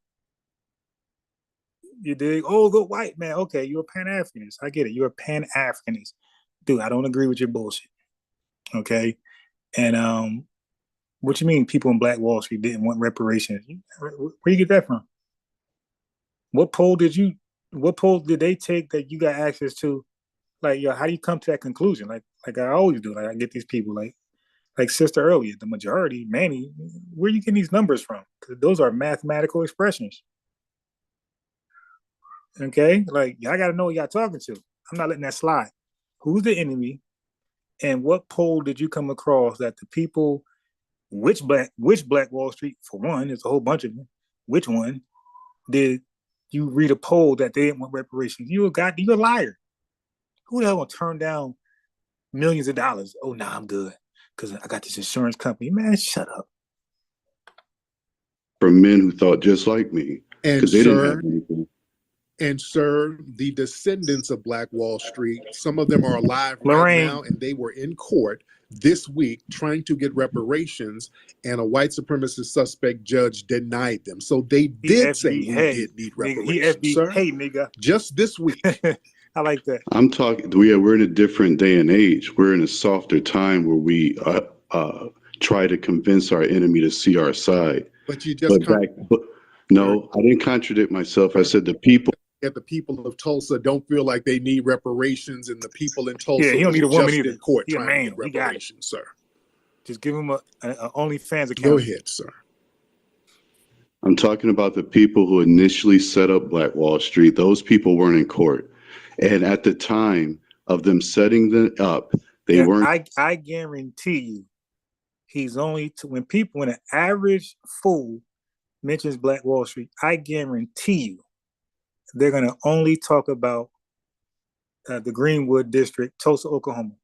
You dig? Oh, good white man. Okay, you're a Pan-Africanist. I get it. You're a Pan-Africanist. Dude, I don't agree with your bullshit. Okay? And what you mean people in Black Wall Street didn't want reparations? Where you get that from? What poll did they take that you got access to? Like, how do you come to that conclusion? Like I always do. Like, I get these people, like sister earlier, the majority, Manny, where are you getting these numbers from? Because those are mathematical expressions. Okay? Like, I got to know who y'all talking to. I'm not letting that slide. Who's the enemy? And what poll did you come across that the people, which Black Wall Street, for one, there's a whole bunch of them, which one did you read a poll that they didn't want reparations? You're a liar. Who the hell will turn down millions of dollars? Oh, nah, I'm good because I got this insurance company. Man, shut up. For men who thought just like me, and because they didn't have anything. And sir, the descendants of Black Wall Street, some of them are alive right now, and they were in court this week trying to get reparations, and a white supremacist suspect judge denied them. So they did say we did need reparations, sir. Hey, nigga. Just this week. I like that. I'm talking. We're in a different day and age. We're in a softer time where we try to convince our enemy to see our side. But you just no, I didn't contradict myself. I said the people. The people of Tulsa don't feel like they need reparations, and the people in Tulsa he don't need a woman either. in court He a trying man. to get reparations, sir. Just give him a OnlyFans account. Go ahead, sir. I'm talking about the people who initially set up Black Wall Street. Those people weren't in court, and at the time of them setting them up, they weren't. I guarantee you, he's only when an average fool mentions Black Wall Street, I guarantee you, they're going to only talk about the Greenwood District, Tulsa, Oklahoma.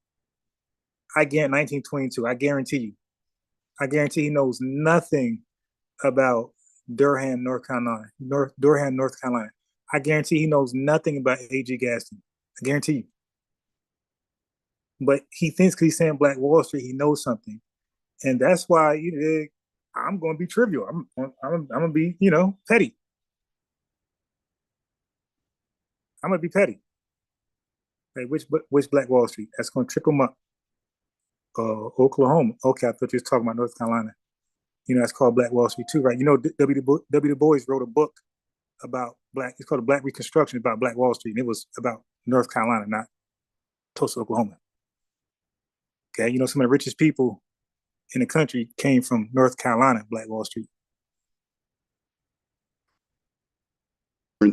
I guarantee 1922. I guarantee you. I guarantee he knows nothing about Durham, North Carolina. I guarantee he knows nothing about A.G. Gaston. I guarantee you. But he thinks because he's saying Black Wall Street, he knows something, and that's why I'm going to be trivial. I'm going to be petty. I'm gonna be petty. Hey, which Black Wall Street? That's gonna trickle them up. Oklahoma. Okay, I thought you was talking about North Carolina. It's called Black Wall Street too, right? W. Du Bois wrote a book about it's called Black Reconstruction about Black Wall Street, and it was about North Carolina, not Tulsa, Oklahoma. Okay, some of the richest people in the country came from North Carolina, Black Wall Street.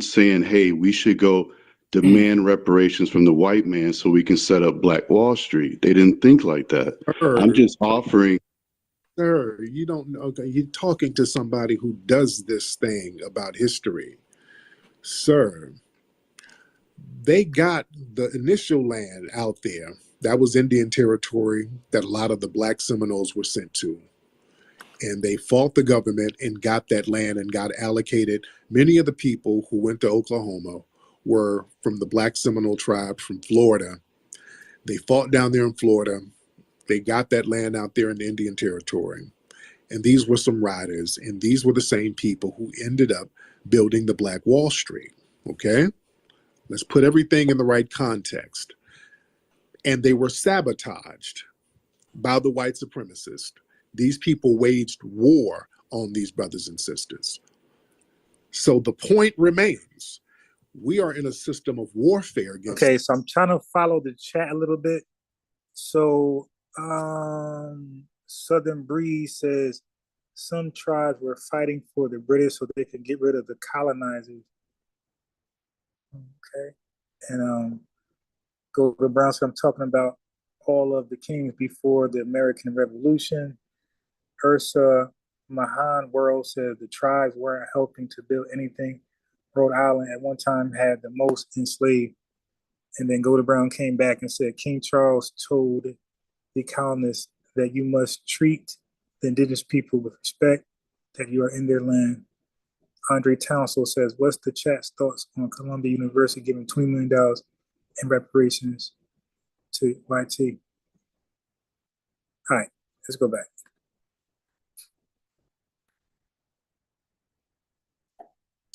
Saying, hey, we should go demand reparations from the white man so we can set up Black Wall Street. They didn't think like that. I'm just offering. Sir, you don't know. Okay, you're talking to somebody who does this thing about history. Sir, they got the initial land out there. That was Indian territory that a lot of the Black Seminoles were sent to. And they fought the government and got that land and got allocated. Many of the people who went to Oklahoma were from the Black Seminole tribe from Florida. They fought down there in Florida. They got that land out there in the Indian territory. And these were some riders, and these were the same people who ended up building the Black Wall Street, okay? Let's put everything in the right context. And they were sabotaged by the white supremacists. These people waged war on these brothers and sisters. So the point remains, we are in a system of warfare against. Okay, so I'm trying to follow the chat a little bit. So Southern Breeze says some tribes were fighting for the British so they could get rid of the colonizers. Okay, and Go to Brown. So I'm talking about all of the kings before the American Revolution. Ursa Mahan World says the tribes weren't helping to build anything. Rhode Island at one time had the most enslaved. And then Golda Brown came back and said King Charles told the colonists that you must treat the indigenous people with respect, that you are in their land. Andre Townsend says, what's the chat's thoughts on Columbia University giving $20 million in reparations to YT? All right, let's go back.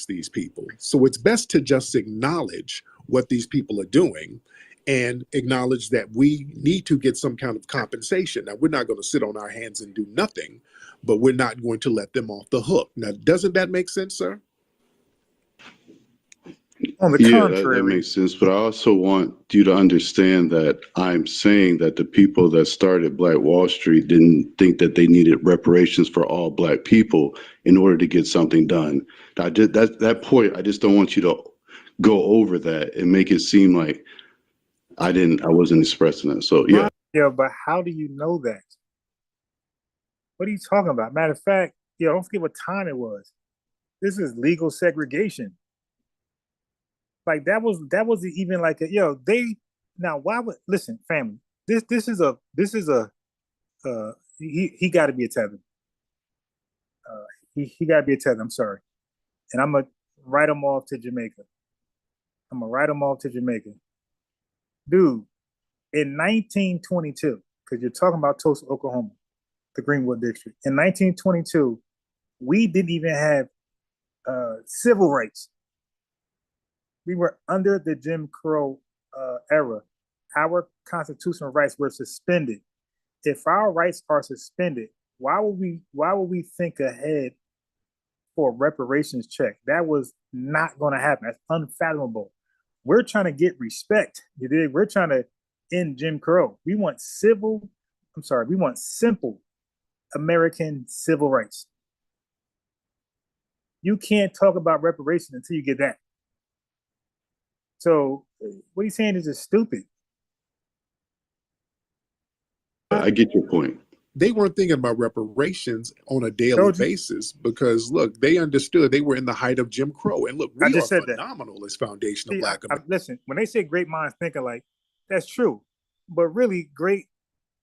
These people. So it's best to just acknowledge what these people are doing and acknowledge that we need to get some kind of compensation. Now, we're not going to sit on our hands and do nothing, but we're not going to let them off the hook. Now, doesn't that make sense, sir? On the contrary, that makes sense. But I also want you to understand that I'm saying that the people that started Black Wall Street didn't think that they needed reparations for all Black people in order to get something done. That point, I just don't want you to go over that and make it seem like I wasn't expressing that. So yeah. Yeah, but how do you know that? What are you talking about? Matter of fact, don't forget what time it was. This is legal segregation. Like that was even like why would listen, family? This is a he got to be a tether. He got to be a tether. I'm sorry, and I'm gonna write him off to Jamaica. I'm gonna write them off to Jamaica. Dude, in 1922, because you're talking about Tulsa, Oklahoma, the Greenwood District. In 1922, we didn't even have civil rights. We were under the Jim Crow era. Our constitutional rights were suspended. If our rights are suspended, why would we think ahead for a reparations check? That was not going to happen. That's unfathomable. We're trying to get respect. You dig? We're trying to end Jim Crow. We want simple American civil rights. You can't talk about reparations until you get that. So what he's saying is just stupid. I get your point. They weren't thinking about reparations on a daily basis because, look, they understood they were in the height of Jim Crow. And look, we are phenomenal as Foundation of Black America. Listen, when they say great minds think alike, that's true. But really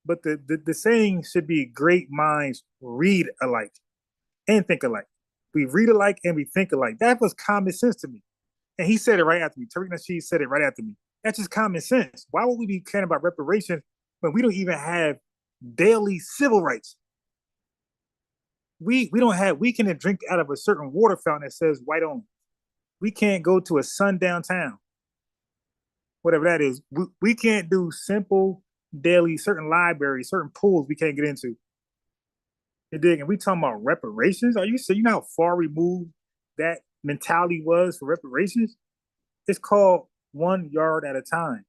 but the saying should be great minds read alike and think alike. We read alike and we think alike. That was common sense to me. And he said it right after me. Tariq Nasheed said it right after me. That's just common sense. Why would we be caring about reparations when we don't even have daily civil rights? We can drink out of a certain water fountain that says white only. We can't go to a sundown town, whatever that is. We can't do simple daily, certain libraries, certain pools we can't get into. You dig? And we talking about reparations? Are you saying you know how far removed that mentality was for reparations? It's called 1 yard at a time.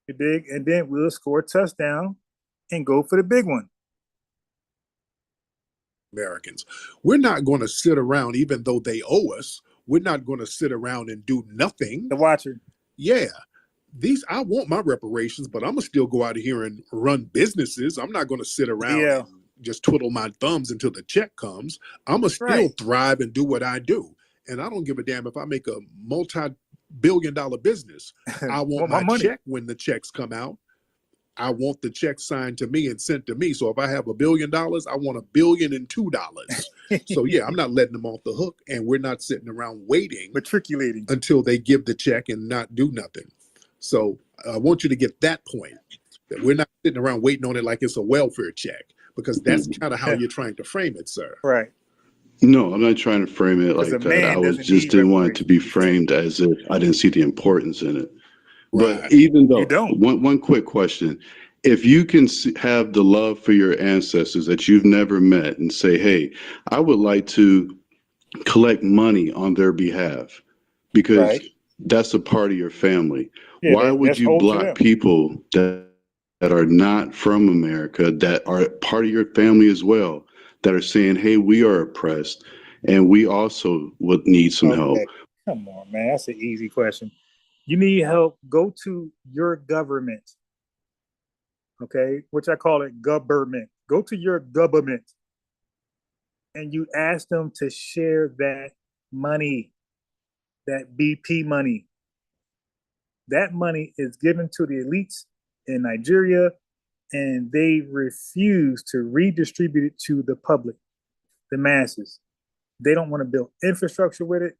You dig? And then we'll score a touchdown and go for the big one. Americans. We're not going to sit around, even though they owe us. We're not going to sit around and do nothing. The watcher. Yeah. I want my reparations, but I'm going to still go out here and run businesses. I'm not going to sit around and just twiddle my thumbs until the check comes. I'm going to still thrive and do what I do. And I don't give a damn if I make a multi-billion-dollar business. I want my money. Check when the checks come out. I want the check signed to me and sent to me. So if I have $1 billion, I want $1.02 billion. So yeah, I'm not letting them off the hook, and we're not sitting around waiting, matriculating until they give the check and not do nothing. So I want you to get that point, that we're not sitting around waiting on it like it's a welfare check, because that's kind of how you're trying to frame it, sir. Right. No, I'm not trying to frame it like that. Didn't want it to be framed as if I didn't see the importance in it. Right. But even though, one quick question, if you can have the love for your ancestors that you've never met and say, hey, I would like to collect money on their behalf because that's a part of your family. Yeah, why would you block people that are not from America, that are part of your family as well, that are saying, hey, we are oppressed and we also would need some help? Come on, man. That's an easy question. You need help, go to your government, okay? Which I call it government. Go to your government and you ask them to share that money, that BP money. That money is given to the elites in Nigeria, and they refuse to redistribute it to the public, the masses. They don't want to build infrastructure with it.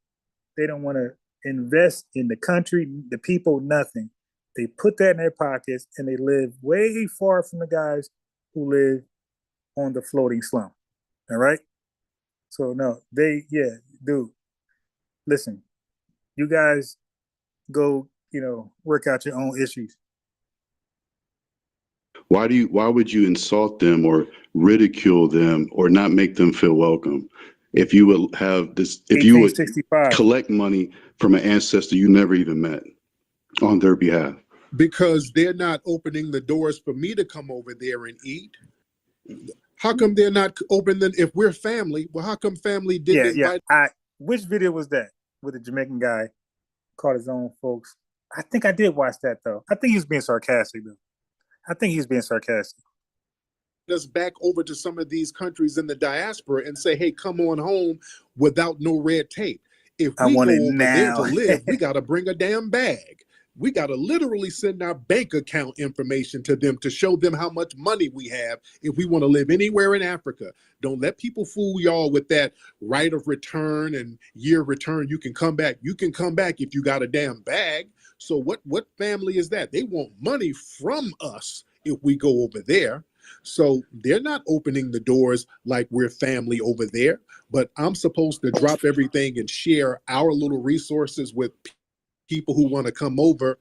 They don't want to invest in the country, the people, nothing. They put that in their pockets and they live way far from the guys who live on the floating slum. All right? So no, dude, listen, you guys go, work out your own issues. Why would you insult them or ridicule them or not make them feel welcome? If you would have this, if you would collect money from an ancestor you never even met on their behalf. Because they're not opening the doors for me to come over there and eat. How come they're not opening? If we're family, well, how come family didn't invite? Which video was that with the Jamaican guy called his own folks? I think I did watch that though. I think he was being sarcastic though. Us back over to some of these countries in the diaspora and say, hey, come on home without no red tape. If we go over there to live, we got to bring a damn bag. We got to literally send our bank account information to them to show them how much money we have if we want to live anywhere in Africa. Don't let people fool y'all with that right of return and year return. You can come back. You can come back if you got a damn bag. So what family is that? They want money from us if we go over there. So they're not opening the doors like we're family over there, but I'm supposed to drop everything and share our little resources with people who want to come over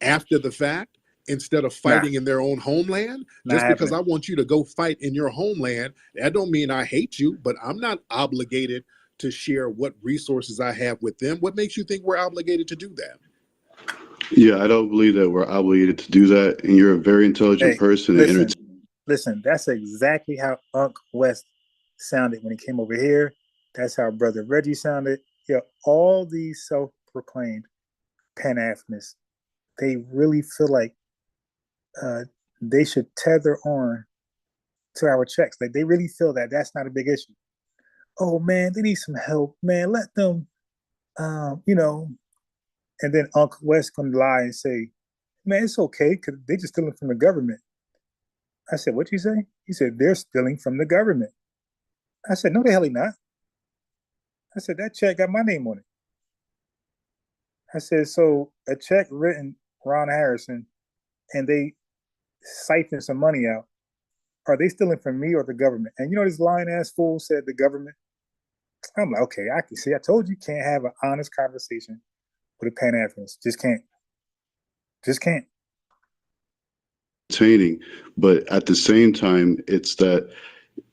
after the fact instead of fighting in their own homeland. Just because I want you to go fight in your homeland, that don't mean I hate you, but I'm not obligated to share what resources I have with them. What makes you think we're obligated to do that? Yeah, I don't believe that we're obligated to do that. And you're a very intelligent person. Listen, that's exactly how Unc West sounded when he came over here. That's how Brother Reggie sounded. Yeah, all these self-proclaimed Pan-Africanists, they really feel like they should tether on to our checks. Like they really feel that that's not a big issue. Oh man, they need some help, man. Let them, you know. And then Uncle West gonna lie and say, man, it's okay because they just stealing from the government. I said, what you say? He said, they're stealing from the government. I said, no, the hell he not. I said, that check got my name on it. I said, so a check written Ron Harrison and they siphon some money out. Are they stealing from me or the government? And you know, this lying ass fool said the government. I'm like, okay, I can see. I told you can't have an honest conversation with a Pan-Africanist. Just can't. Just can't. But at the same time, it's that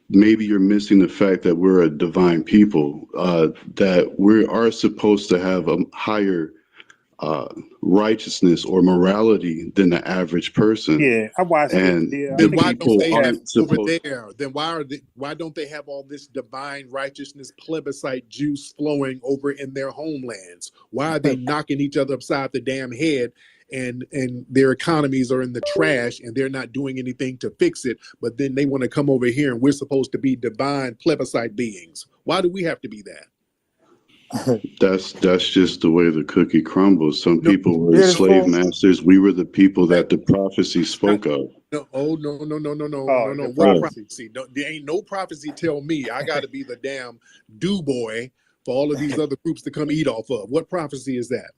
maybe you're missing the fact that we're a divine people, that we are supposed to have a higher righteousness or morality than the average person. Yeah, I watched and it. Then why don't they have over there? Then why don't they have all this divine righteousness plebiscite juice flowing over in their homelands? Why are they knocking each other upside the damn head? And their economies are in the trash and they're not doing anything to fix it, but then they want to come over here and we're supposed to be divine plebiscite beings. Why do we have to be that? That's just the way the cookie crumbles. Some people were slave masters. We were the people that the prophecy spoke of. No, no. What prophecy? No, there ain't no prophecy tell me I got to be the damn do boy for all of these other groups to come eat off of. What prophecy is that?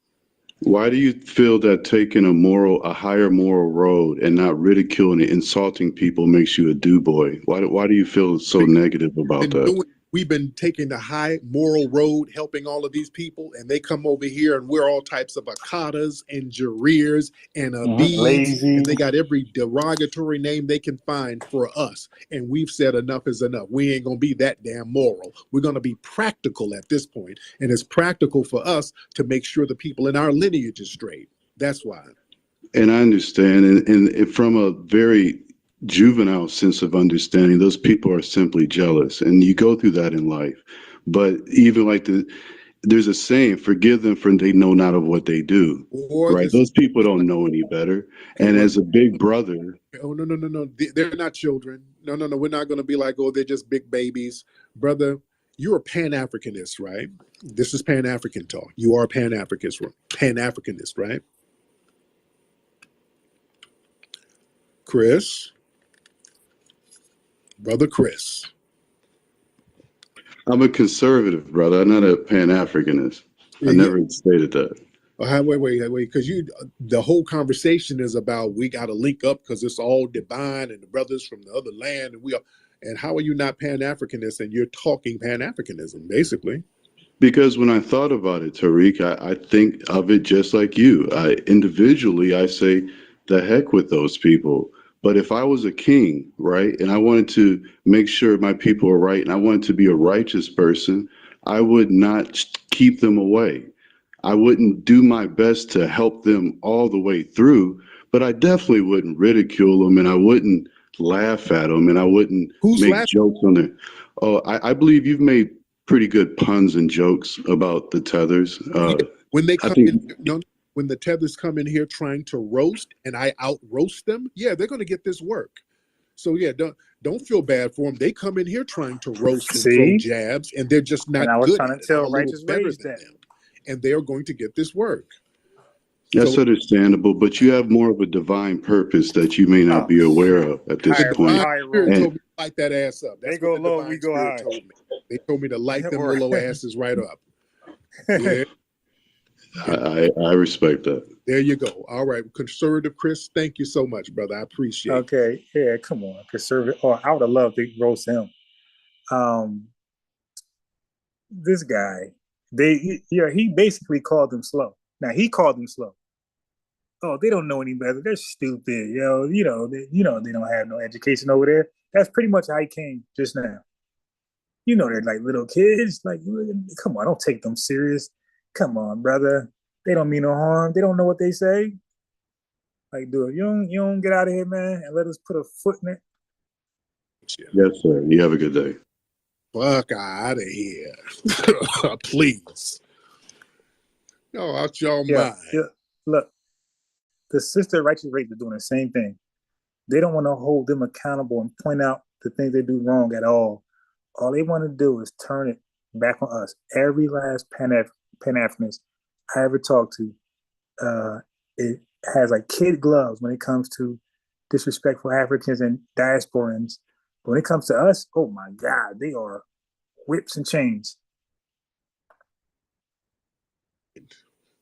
Why do you feel that taking a higher moral road and not ridiculing and insulting people makes you a do boy? Why do you feel so negative about that? We've been taking the high moral road, helping all of these people, and they come over here and we're all types of akadas and jareers and beads, and they got every derogatory name they can find for us. And we've said enough is enough. We ain't gonna be that damn moral. We're gonna be practical at this point, and it's practical for us to make sure the people in our lineage is straight. That's why. And I understand, and from a very juvenile sense of understanding, those people are simply jealous, and you go through that in life. But even like there's a saying, forgive them for they know not of what they do. Right? Those people don't know any better. And as a big brother, no, they're not children. No, we're not going to be like, oh, they're just big babies. Brother, you're a Pan-Africanist, right? This is Pan-African talk. You are a Pan-Africanist, right? Chris? Brother Chris. I'm a conservative, brother. I'm not a Pan-Africanist. I never stated that. Wait, because the whole conversation is about we got to link up because it's all divine and the brothers from the other land, and how are you not Pan-Africanist and you're talking Pan-Africanism, basically? Because when I thought about it, Tariq, I think of it just like you. Individually, I say, the heck with those people. But if I was a king, right, and I wanted to make sure my people are right, and I wanted to be a righteous person, I would not keep them away. I wouldn't do my best to help them all the way through, but I definitely wouldn't ridicule them, and I wouldn't laugh at them, and I wouldn't make jokes on them. Oh, I believe you've made pretty good puns and jokes about the Tethers. When they come when the Tethers come in here trying to roast and I out roast them, yeah, they're going to get this work. So yeah, don't feel bad for them. They come in here trying to roast and throw jabs, and they're just not good. And I was trying to tell Righteous Rage that, and they are going to get this work. That's understandable, but you have more of a divine purpose that you may not be aware of at this point. Spirit told me to light that ass up. That's they go what the low, divine we go spirit high. told me. They told me to light them little asses right up. Yeah. I respect that. There you go. All right, conservative Chris, thank you so much, brother. I appreciate it. Okay, yeah, come on, conservative. Oh, I would have loved to roast him. This guy, he basically called them slow. Now he called them slow. Oh, they don't know any better. They're stupid. They don't have no education over there. That's pretty much how he came just now. They're like little kids. Like, come on, don't take them serious. Come on, brother. They don't mean no harm. They don't know what they say. Like, dude, you don't get out of here, man, and let us put a foot in it. Yes, sir. You have a good day. Fuck out of here. Please. No, out your mind. Yeah. Look, the sister righteous race is doing the same thing. They don't want to hold them accountable and point out the things they do wrong at all. All they want to do is turn it back on us. Every last Pan-Africanist I ever talked to, it has like kid gloves when it comes to disrespectful Africans and diasporans. But when it comes to us, oh my God, they are whips and chains.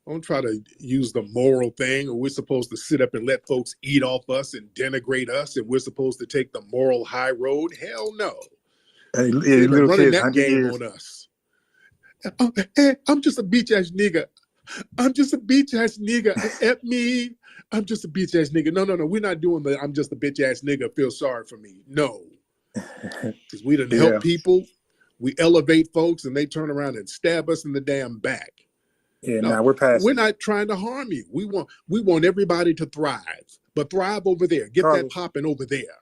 Don't try to use the moral thing, or we're supposed to sit up and let folks eat off us and denigrate us, and we're supposed to take the moral high road. Hell no. Hey, they're running kids, that game on us. Oh, hey, I'm just a beach ass nigga. I'm just a beach ass nigga. At me. I'm just a bitch ass nigga. No. We're not doing the I'm just a bitch ass nigga. Feel sorry for me. No. Because we done help people. We elevate folks and they turn around and stab us in the damn back. Yeah, no, we're past. We're not trying to harm you. We want everybody to thrive. But thrive over there. Get that popping over there.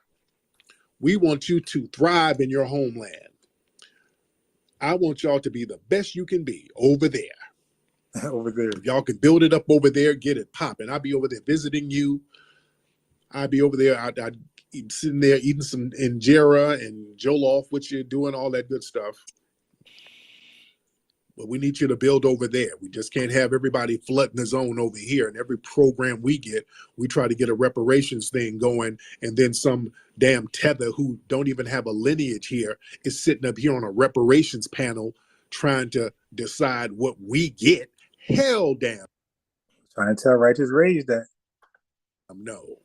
We want you to thrive in your homeland. I want y'all to be the best you can be over there. Over there. If y'all can build it up over there, get it popping. I'll be over there visiting you. I'll be over there. I'd sitting there eating some injera and jollof with you, doing all that good stuff. But we need you to build over there. We just can't have everybody flooding the zone over here. And every program we get, we try to get a reparations thing going. And then some damn tether who don't even have a lineage here is sitting up here on a reparations panel trying to decide what we get. Hell damn. Trying to tell righteous rage that. No.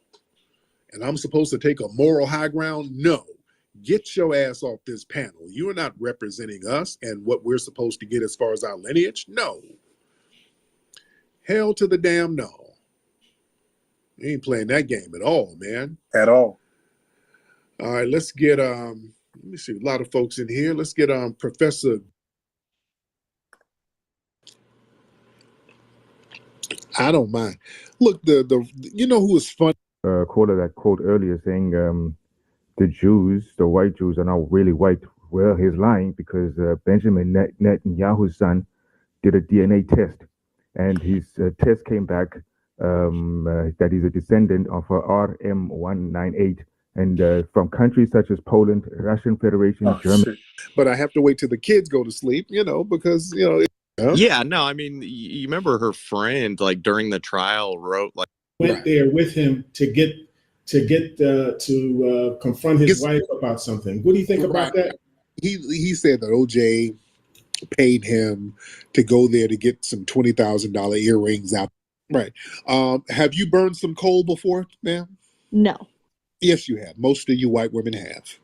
And I'm supposed to take a moral high ground? No. Get your ass off this panel. You are not representing us and what we're supposed to get as far as our lineage. No. Hell to the damn no. You ain't playing that game at all, man. At all. All right, let's get let me see, a lot of folks in here. Let's get Professor. I don't mind. Look, the you know who was fun? Quoted that quote earlier saying the Jews, the white Jews, are not really white. Well, he's lying because Benjamin Netanyahu's son did a DNA test, and his test came back that he's a descendant of RM198, and from countries such as Poland, Russian Federation, Germany. Shit. But I have to wait till the kids go to sleep, because Yeah, no, I mean, you remember her friend, like during the trial, wrote like went there with him to confront his wife about something. What do you think about that? He said that OJ paid him to go there to get some $20,000 earrings out. Right. Have you burned some coal before, ma'am? No. Yes, you have. Most of you white women have.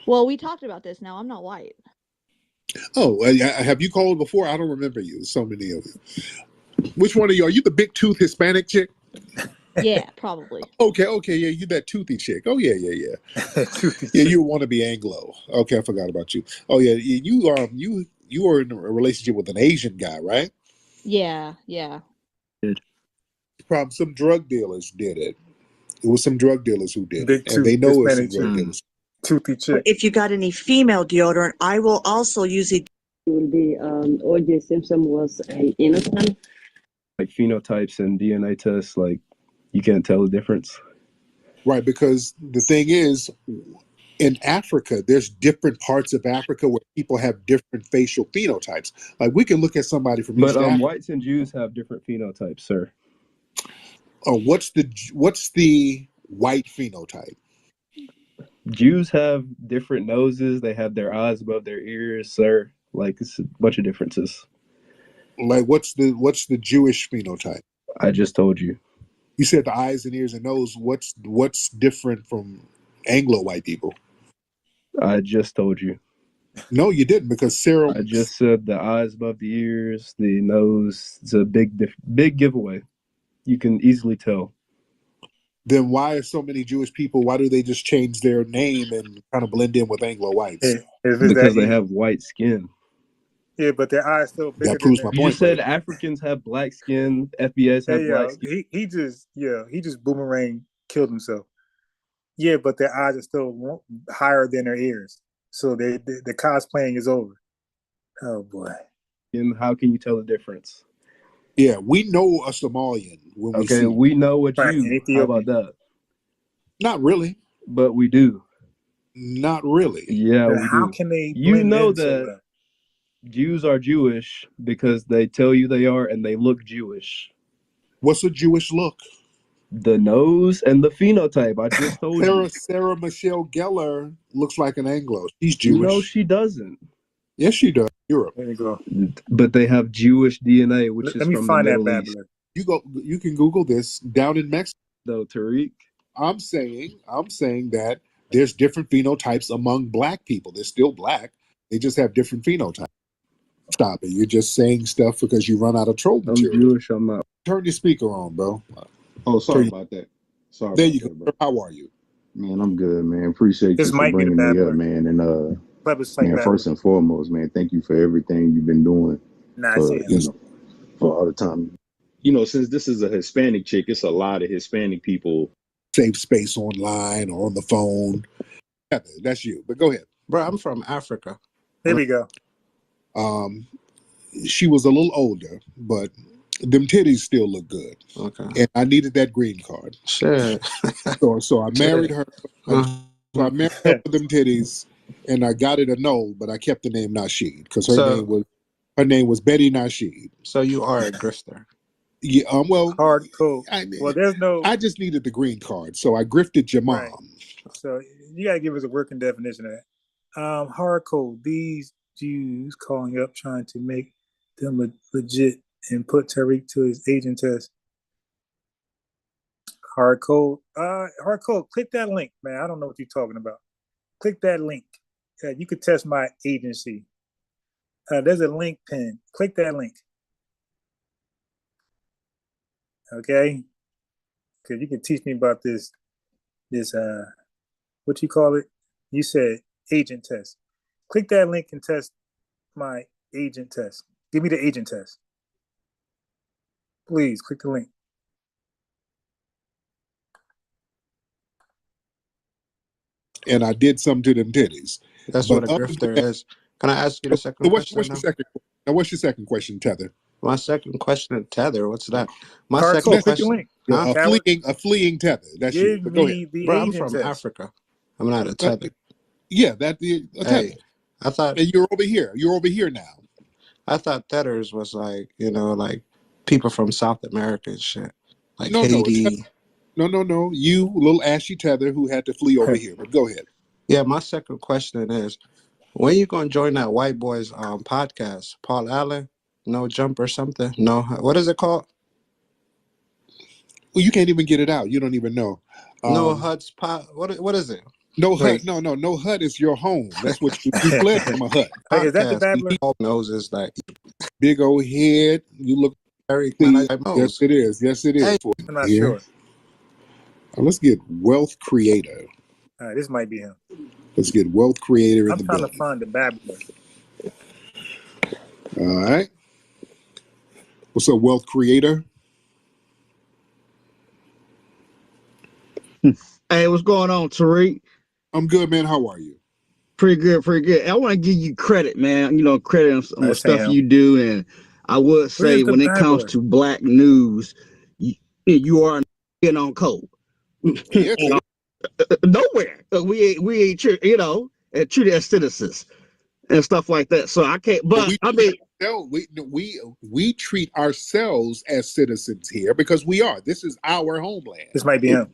Well, we talked about this now. I'm not white. Oh, have you called before? I don't remember you. So many of you. Which one of you? Are you the big tooth Hispanic chick? Yeah, probably. Okay, yeah, you that toothy chick. Oh yeah. Yeah, you want to be Anglo. Okay, I forgot about you. Oh yeah, you are in a relationship with an Asian guy, right? Yeah. Problem. Some drug dealers did it. It was some drug dealers who did it, and Big they know it's Hispanic some drug dealers. Toothy chick. If you got any female deodorant, I will also use it. The O.J. Simpson was innocent. Like phenotypes and DNA tests, like you can't tell the difference. Right, because the thing is, in Africa, there's different parts of Africa where people have different facial phenotypes. Like we can look at somebody from East Africa. Whites and Jews have different phenotypes, sir. What's the white phenotype? Jews have different noses. They have their eyes above their ears, sir. Like, it's a bunch of differences. Like, what's the Jewish phenotype? I just told you. You said the eyes and ears and nose. What's different from Anglo white people? I just told you. No, you didn't, because Sarah. I just said the eyes above the ears, the nose. It's a big giveaway. You can easily tell. Then why are so many Jewish people? Why do they just change their name and kind of blend in with Anglo whites? Because they have white skin. Yeah, but their eyes still bigger. That proves my point. You said Africans have black skin. FBAs have black skin. He just boomerang killed himself. Yeah, but their eyes are still higher than their ears, so the cosplaying is over. Oh boy! And how can you tell the difference? Yeah, we know a Somalian when we see. We know a Jew. How about that? Not really, but we do. Not really. Yeah, we how do. can they? You know that Jews are Jewish because they tell you they are, and they look Jewish. What's a Jewish look? The nose and the phenotype. I just told you. Sarah Michelle Gellar looks like an Anglo. She's Jewish. No, she doesn't. Yes, she does. Europe. There you go. But they have Jewish DNA, which is from the Middle East. You can Google this down in Mexico. Though, Tariq. I'm saying that there's different phenotypes among black people. They're still black. They just have different phenotypes. Stop it. You're just saying stuff because you run out of troll material. I'm Jewish, I'm not. Turn your speaker on, bro. Oh, sorry about that. Sorry. There you go. How are you? Man, I'm good, man. Appreciate you for bringing me up, man. And Plebiscite man, first and foremost, man, thank you for everything you've been doing for all the time. You know, since this is a Hispanic chick, it's a lot of Hispanic people. Safe space online or on the phone. That's you. But go ahead. Bro, I'm from Africa. There we go. She was a little older, but them titties still look good. Okay. And I needed that green card. Sure. So I married her. So I married her with them titties, and I got it a no, but I kept the name Nasheed because her name was Betty Nasheed. So you are a grifter. Yeah. Well. Hard code. There's no. I just needed the green card, so I grifted your mom. Right. So you gotta give us a working definition of that. Hard code. These Jews calling up trying to make them legit and put Tariq to his agent test. Hard code. Click that link, man. I don't know what you're talking about. Click that link. You could test my agency. There's a link pin. Click that link. Okay? Because you can teach me about this what you call it? You said agent test. Click that link and test my agent test. Give me the agent test. Please click the link. And I did some to them titties. That's what a grifter is. Can I ask you the second question? What's your second question, Tether? My second question, Tether. What's that? My Hard second code, question. A fleeing tether. That's you. But go ahead. Bro, I'm from Africa. I'm not a tether. Yeah, a tether. Hey, I thought you're over here. You're over here now. I thought tethers was like, like people from South America and shit. Like Haiti. No. You little ashy tether who had to flee over here. But go ahead. Yeah, my second question is, when you gonna join that white boys podcast? Paul Allen? No Jump or something? No, what is it called? Well, you can't even get it out. You don't even know. No Hut's pot. What is it? No hut. No hut is your home. That's what you fled from a hut. Hey, is that the babbler? All noses like big old head. You look. Tariq, yes, it is. Yes, it is. Hey, I'm not sure. Let's get wealth creator. All right, this might be him. Let's get wealth creator in the building. I'm trying to find the babbler. All right. What's up, wealth creator? Hey, what's going on, Tariq? I'm good, man. How are you? Pretty good. I want to give you credit, man. Credit on the stuff you do. And I would say when it comes to black news, you are on code. Yes. Nowhere. We ain't treated as citizens and stuff like that. So I can't, but we treat ourselves as citizens here because we are. This is our homeland. This might be him.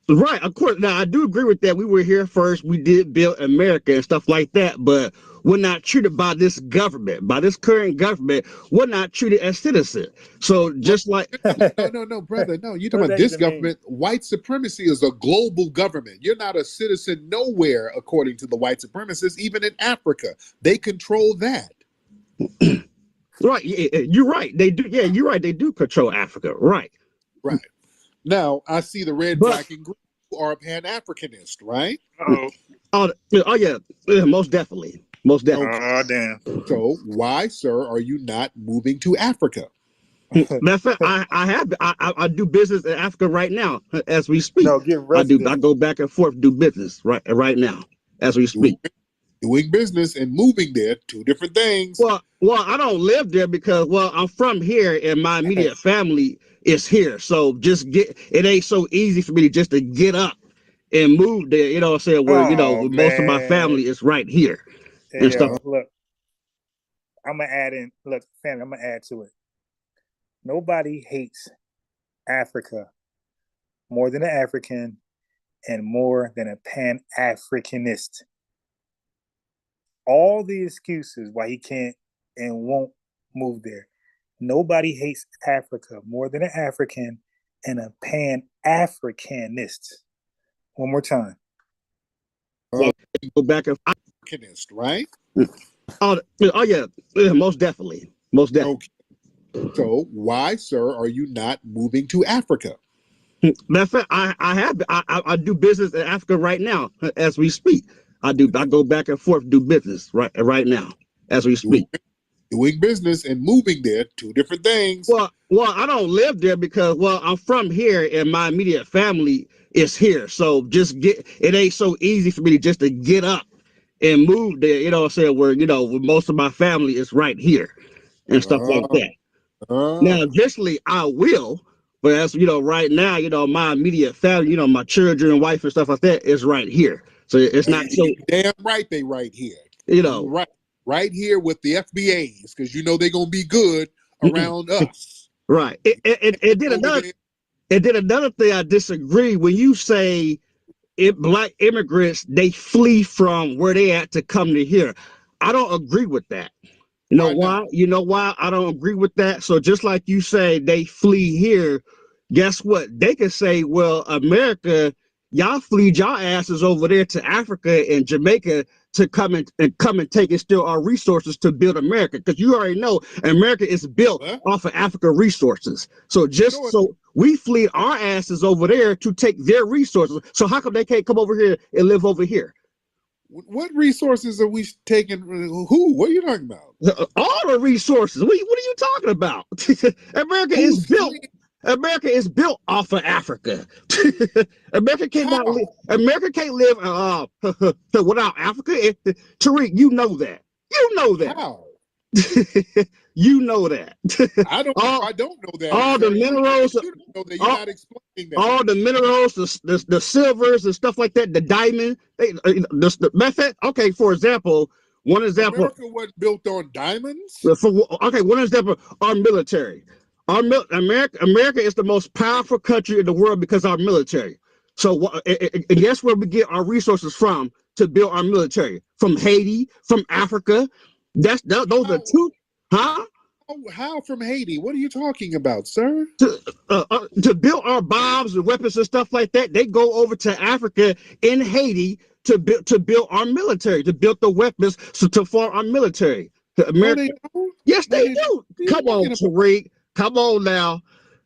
Right, of course. Now I do agree with that. We were here first. We did build America and stuff like that, but we're not treated by this government, by this current government. We're not treated as citizens. So just like no, brother, no. You're talking about this government. White supremacy is a global government. You're not a citizen nowhere, according to the white supremacists. Even in Africa, they control that. Right, you're right. They do. Yeah, you're right. They do control Africa. Right. Right. Now I see the red, black, and green are Pan-Africanist, right? Oh yeah, most definitely. Most definitely. Oh damn. So why, sir, are you not moving to Africa? That's I do business in Africa right now as we speak. No, get resident. I go back and forth do business right now as we speak. Doing business and moving there, two different things. Well, I don't live there because I'm from here and my immediate family is here. So it ain't so easy for me just to get up and move there. You know what I'm saying? Where most of my family is right here and stuff. Look, I'm gonna add in. Look, family, I'm gonna add to it. Nobody hates Africa more than an African and more than a Pan-Africanist. All the excuses why he can't and won't move there. Nobody hates Africa more than an African and a Pan-Africanist. One more time. Go back and Africanist, right? Oh yeah, most definitely. Most definitely. Okay. So why, sir, are you not moving to Africa? That's it. I do business in Africa right now as we speak. I go back and forth do business right now as we speak. Doing business and moving there, two different things. Well, I don't live there because I'm from here and my immediate family is here. So it ain't so easy for me just to get up and move there. You know what I'm saying? Where most of my family is right here and stuff like that. Now, eventually I will. But as right now, my immediate family, my children and wife and stuff like that is right here. So it's not so damn right they right here. Right here with the FBAs, because they're gonna be good around us. Right. It did another thing I disagree when you say black immigrants they flee from where they at to come to here. I don't agree with that. You know why? You know why I don't agree with that? So just like you say they flee here, guess what? They can say, well, America, y'all fleed y'all asses over there to Africa and Jamaica to come and take and steal our resources to build America. Because you already know America is built off of African resources. So so we fleed our asses over there to take their resources. So how come they can't come over here and live over here? What resources are we taking? Who? What are you talking about? All the resources. What are you talking about? America is built off of Africa. America cannot live. America can't live without Africa. Tariq, you know that. You know that. How? You know that. I don't know that. All the minerals. You're not explaining that. All the minerals, the silvers and stuff like that, the diamond. The method. Okay, for example, one example. America wasn't built on diamonds. One example. Our military. America is the most powerful country in the world because of our military. So and guess where we get our resources from to build our military? From Haiti, from Africa. Those are two. Huh? How from Haiti? What are you talking about, sir? To build our bombs and weapons and stuff like that, they go over to Africa in Haiti to build our military, to build the weapons to form our military. America, yes, they do. Come on, Tariq. Come on now.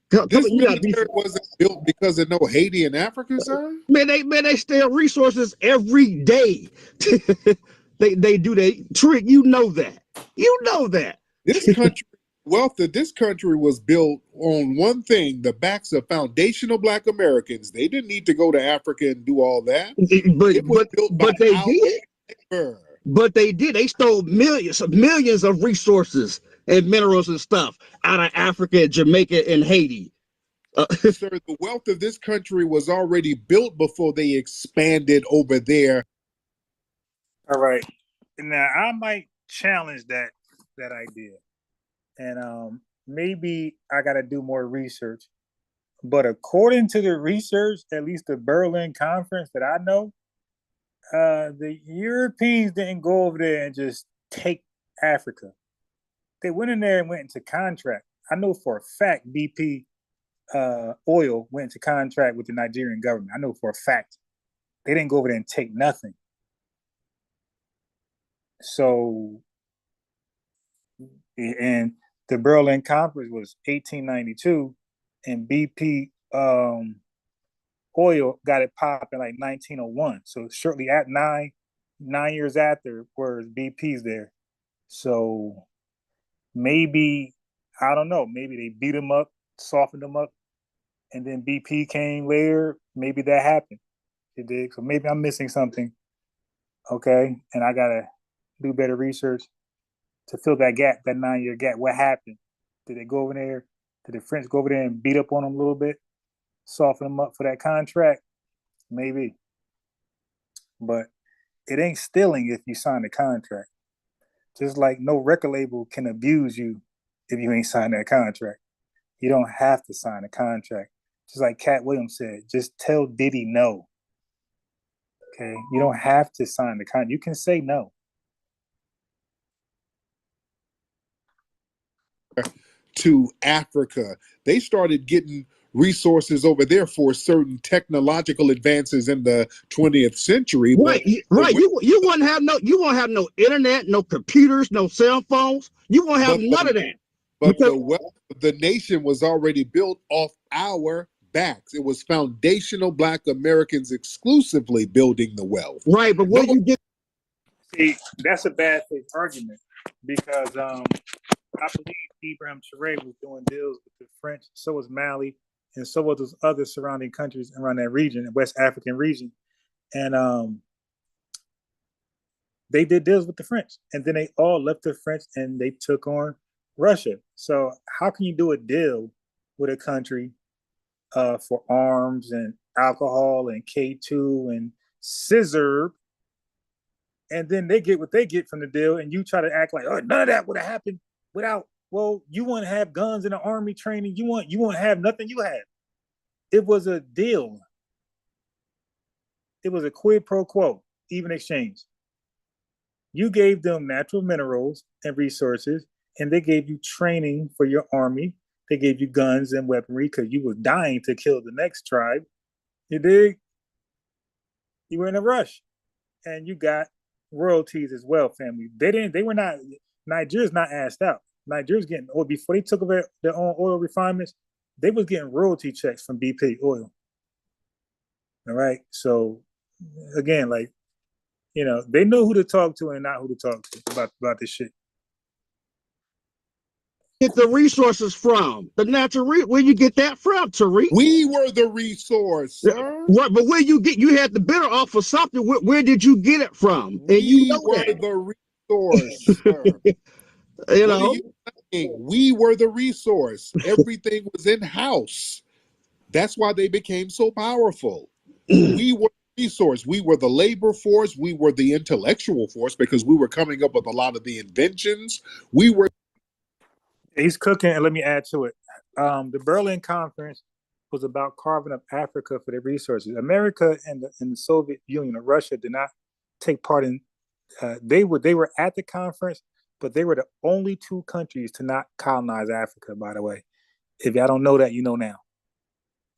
This military wasn't built because of no Haiti in Africa, sir. Man, they steal resources every day. they do. Tariq, you know that. You know that. This country, wealth of this country was built on one thing: the backs of foundational Black Americans. They didn't need to go to Africa and do all that. But they did. But they did. They stole millions of resources and minerals and stuff out of Africa, Jamaica, and Haiti. Sir, the wealth of this country was already built before they expanded over there. All right. Now, I might challenge that idea. And maybe I got to do more research. But according to the research, at least the Berlin Conference that I know, the Europeans didn't go over there and just take Africa. They went in there and went into contract. I know for a fact BP oil went into contract with the Nigerian government. I know for a fact. They didn't go over there and take nothing. So, and the Berlin Conference was 1892, and BP oil got it popping like 1901. So shortly at 9 years after, whereas BP's there. So maybe, I don't know, maybe they beat them up, softened them up, and then BP came later. Maybe that happened. It did. So maybe I'm missing something. Okay. And I got to do better research to fill that gap, that 9-year gap. What happened? Did they go over there? Did the French go over there and beat up on them a little bit? Soften them up for that contract? Maybe. But it ain't stealing if you sign the contract. Just like no record label can abuse you if you ain't signed that contract. You don't have to sign a contract. Just like Cat Williams said, just tell Diddy no. Okay? You don't have to sign the contract. You can say no. To Africa, they started getting resources over there for certain technological advances in the 20th century. Right. You won't have no internet, no computers, no cell phones. You won't have none of that. But the wealth of the nation was already built off our backs. It was foundational Black Americans exclusively building the wealth. Right, but what you get? See, that's a bad faith argument because I believe Ibrahim Traoré was doing deals with the French. So was Mali, and so were those other surrounding countries around that region, the West African region, and they did deals with the French, and then they all left the French and they took on Russia. So how can you do a deal with a country for arms and alcohol and K2 and scissor, and then they get what they get from the deal, and you try to act like, oh, none of that would have happened without, well, you want to have guns in the army training, you want to have nothing you have. It was a deal. It was a quid pro quo, even exchange. You gave them natural minerals and resources, and they gave you training for your army. They gave you guns and weaponry because you were dying to kill the next tribe. You dig? You were in a rush, and you got royalties as well, family. They were not. Nigeria's not asked out. Nigeria's getting oil before they took over their own oil refinements. They was getting royalty checks from BP oil. All right. So again, like, they know who to talk to and not who to talk to about this shit. Get the resources from the natural where you get that from, Tariq? We were the resource, sir. What? But where you had the better off of something. Where did you get it from? And we were the resource, sir. What are you saying? We were the resource. Everything was in house. That's why they became so powerful. We were the resource. We were the labor force. We were the intellectual force because we were coming up with a lot of the inventions. We were. He's cooking, and let me add to it. The Berlin Conference was about carving up Africa for their resources. America and the Soviet Union or Russia did not take part in. They were at the conference, but they were the only two countries to not colonize Africa. By the way, if y'all don't know that, you know now,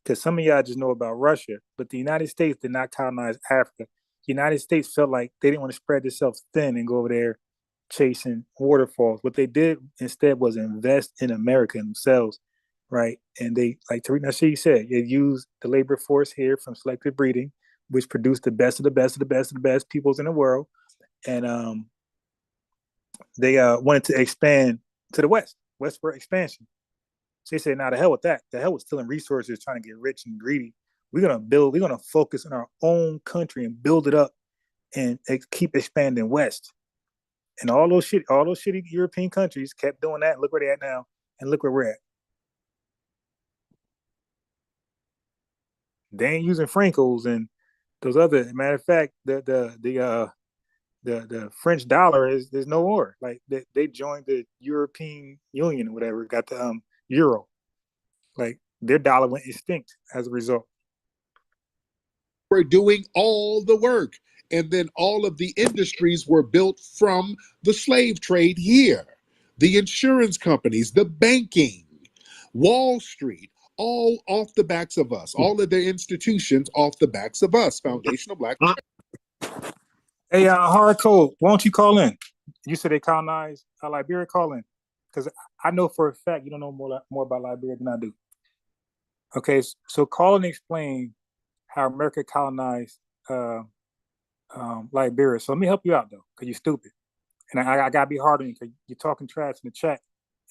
because some of y'all just know about Russia, but the United States did not colonize Africa. The United States felt like they didn't want to spread themselves thin and go over there chasing waterfalls. What they did instead was invest in America themselves, right? And they, like Tariq Nasheed said, they used the labor force here from selective breeding, which produced the best of the best of the best of the best peoples in the world. And they wanted to expand to the westward expansion. So they said, "Now the hell with that. The hell with stealing resources, trying to get rich and greedy. We're gonna focus on our own country and build it up and keep expanding west." And all those shitty European countries kept doing that. Look where they're at now, and look where we're at. They ain't using Frankos and those other. Matter of fact, the the French dollar there's no more. Like they joined the European Union or whatever, got the euro. Like their dollar went extinct as a result. We're doing all the work. And then all of the industries were built from the slave trade here. The insurance companies, the banking, Wall Street, all off the backs of us. All of their institutions off the backs of us. Foundational Black. Hey, Hardcore, why don't you call in? You said they colonized Liberia. Call in, because I know for a fact you don't know more about Liberia than I do. Okay, so call and explain how America colonized Liberia. So let me help you out though, because you're stupid, and I gotta be hard on you because you're talking trash in the chat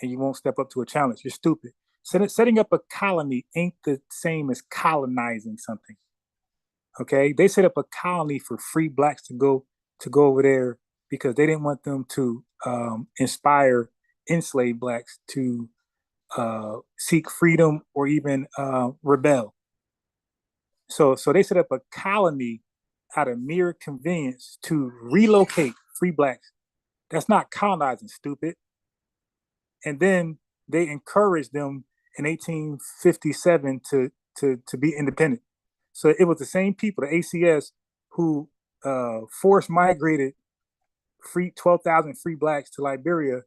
and you won't step up to a challenge. You're stupid. Setting up a colony ain't the same as colonizing something. Okay, they set up a colony for free blacks to go over there because they didn't want them to inspire enslaved blacks to seek freedom or even rebel. So they set up a colony out of mere convenience to relocate free blacks. That's not colonizing, stupid. And then they encouraged them in 1857 to be independent. So it was the same people, the ACS, who forced migrated 12,000 free blacks to Liberia,